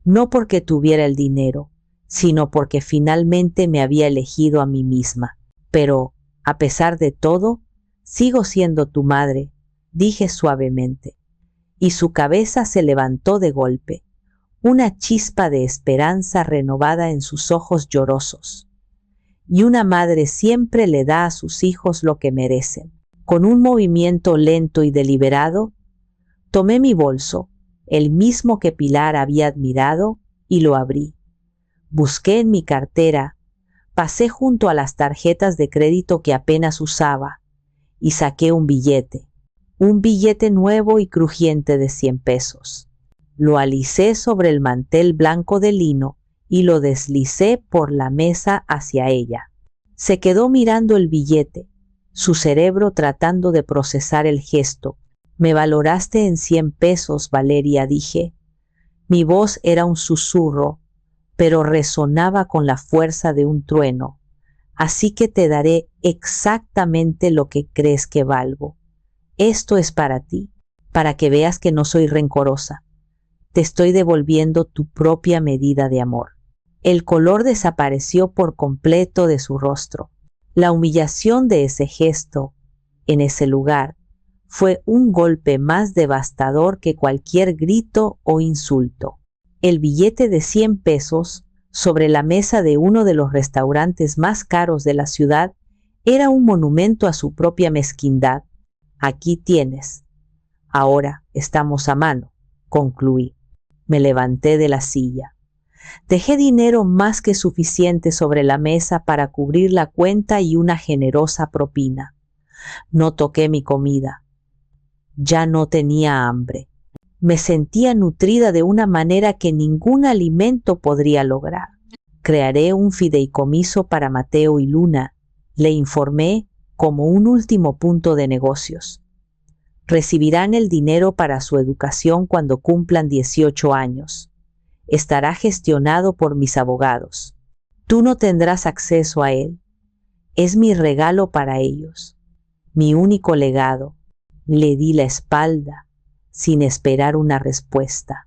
Speaker 1: No porque tuviera el dinero, sino porque finalmente me había elegido a mí misma. Pero, a pesar de todo, sigo siendo tu madre, dije suavemente. Y su cabeza se levantó de golpe, una chispa de esperanza renovada en sus ojos llorosos. Y una madre siempre le da a sus hijos lo que merecen. Con un movimiento lento y deliberado, tomé mi bolso, el mismo que Pilar había admirado, y lo abrí. Busqué en mi cartera, pasé junto a las tarjetas de crédito que apenas usaba, y saqué un billete nuevo y crujiente de 100 pesos. Lo alicé sobre el mantel blanco de lino y lo deslicé por la mesa hacia ella. Se quedó mirando el billete, su cerebro tratando de procesar el gesto. Me valoraste en 100 pesos, Valeria, dije. Mi voz era un susurro, pero resonaba con la fuerza de un trueno. Así que te daré exactamente lo que crees que valgo. Esto es para ti, para que veas que no soy rencorosa. Te estoy devolviendo tu propia medida de amor. El color desapareció por completo de su rostro. La humillación de ese gesto, en ese lugar, fue un golpe más devastador que cualquier grito o insulto. El billete de 100 pesos sobre la mesa de uno de los restaurantes más caros de la ciudad era un monumento a su propia mezquindad. Aquí tienes. Ahora estamos a mano, concluí. Me levanté de la silla. Dejé dinero más que suficiente sobre la mesa para cubrir la cuenta y una generosa propina. No toqué mi comida. Ya no tenía hambre. Me sentía nutrida de una manera que ningún alimento podría lograr. Crearé un fideicomiso para Mateo y Luna, le informé como un último punto de negocios. Recibirán el dinero para su educación cuando cumplan 18 años. Estará gestionado por mis abogados. Tú no tendrás acceso a él. Es mi regalo para ellos, mi único legado. Le di la espalda, sin esperar una respuesta.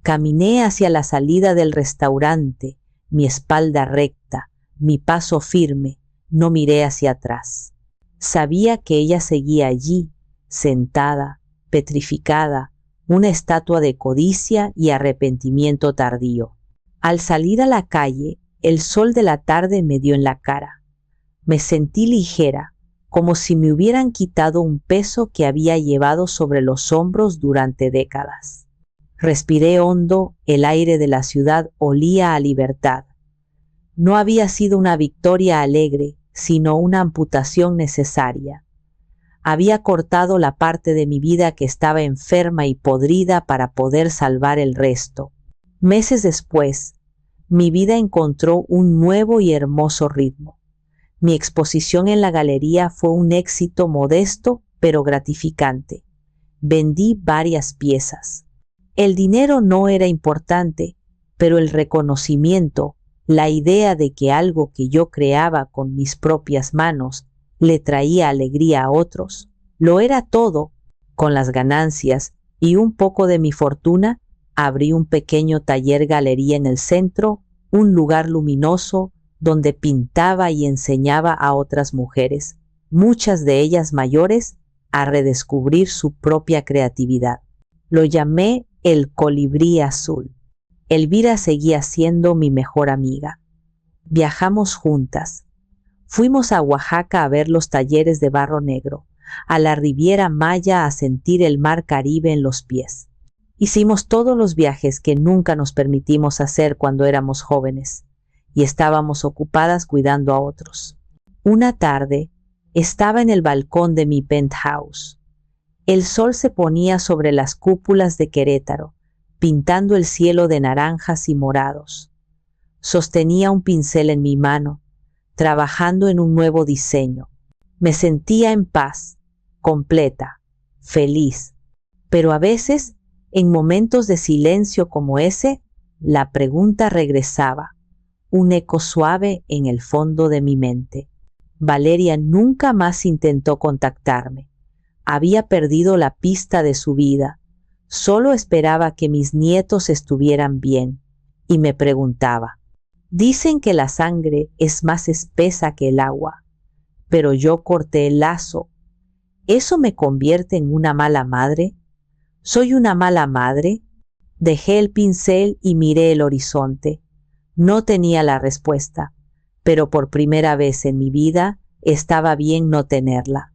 Speaker 1: Caminé hacia la salida del restaurante, mi espalda recta, mi paso firme, no miré hacia atrás. Sabía que ella seguía allí, sentada, petrificada, una estatua de codicia y arrepentimiento tardío. Al salir a la calle, el sol de la tarde me dio en la cara. Me sentí ligera, como si me hubieran quitado un peso que había llevado sobre los hombros durante décadas. Respiré hondo, el aire de la ciudad olía a libertad. No había sido una victoria alegre, sino una amputación necesaria. Había cortado la parte de mi vida que estaba enferma y podrida para poder salvar el resto. Meses después, mi vida encontró un nuevo y hermoso ritmo. Mi exposición en la galería fue un éxito modesto pero gratificante. Vendí varias piezas. El dinero no era importante, pero el reconocimiento, la idea de que algo que yo creaba con mis propias manos le traía alegría a otros, lo era todo. Con las ganancias y un poco de mi fortuna, abrí un pequeño taller-galería en el centro, un lugar luminoso donde pintaba y enseñaba a otras mujeres, muchas de ellas mayores, a redescubrir su propia creatividad. Lo llamé el colibrí azul. Elvira seguía siendo mi mejor amiga. Viajamos juntas. Fuimos a Oaxaca a ver los talleres de barro negro, a la Riviera Maya a sentir el mar Caribe en los pies. Hicimos todos los viajes que nunca nos permitimos hacer cuando éramos jóvenes y estábamos ocupadas cuidando a otros. Una tarde, estaba en el balcón de mi penthouse. El sol se ponía sobre las cúpulas de Querétaro, pintando el cielo de naranjas y morados. Sostenía un pincel en mi mano, trabajando en un nuevo diseño. Me sentía en paz, completa, feliz. Pero a veces, en momentos de silencio como ese, la pregunta regresaba, un eco suave en el fondo de mi mente. Valeria nunca más intentó contactarme. Había perdido la pista de su vida. Solo esperaba que mis nietos estuvieran bien. Y me preguntaba, dicen que la sangre es más espesa que el agua. pero yo corté el lazo. ¿Eso me convierte en una mala madre? ¿Soy una mala madre? Dejé el pincel y miré el horizonte. No tenía la respuesta, pero por primera vez en mi vida estaba bien no tenerla.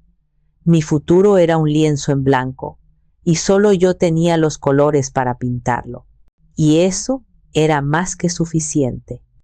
Speaker 1: Mi futuro era un lienzo en blanco, y solo yo tenía los colores para pintarlo. Y eso era más que suficiente.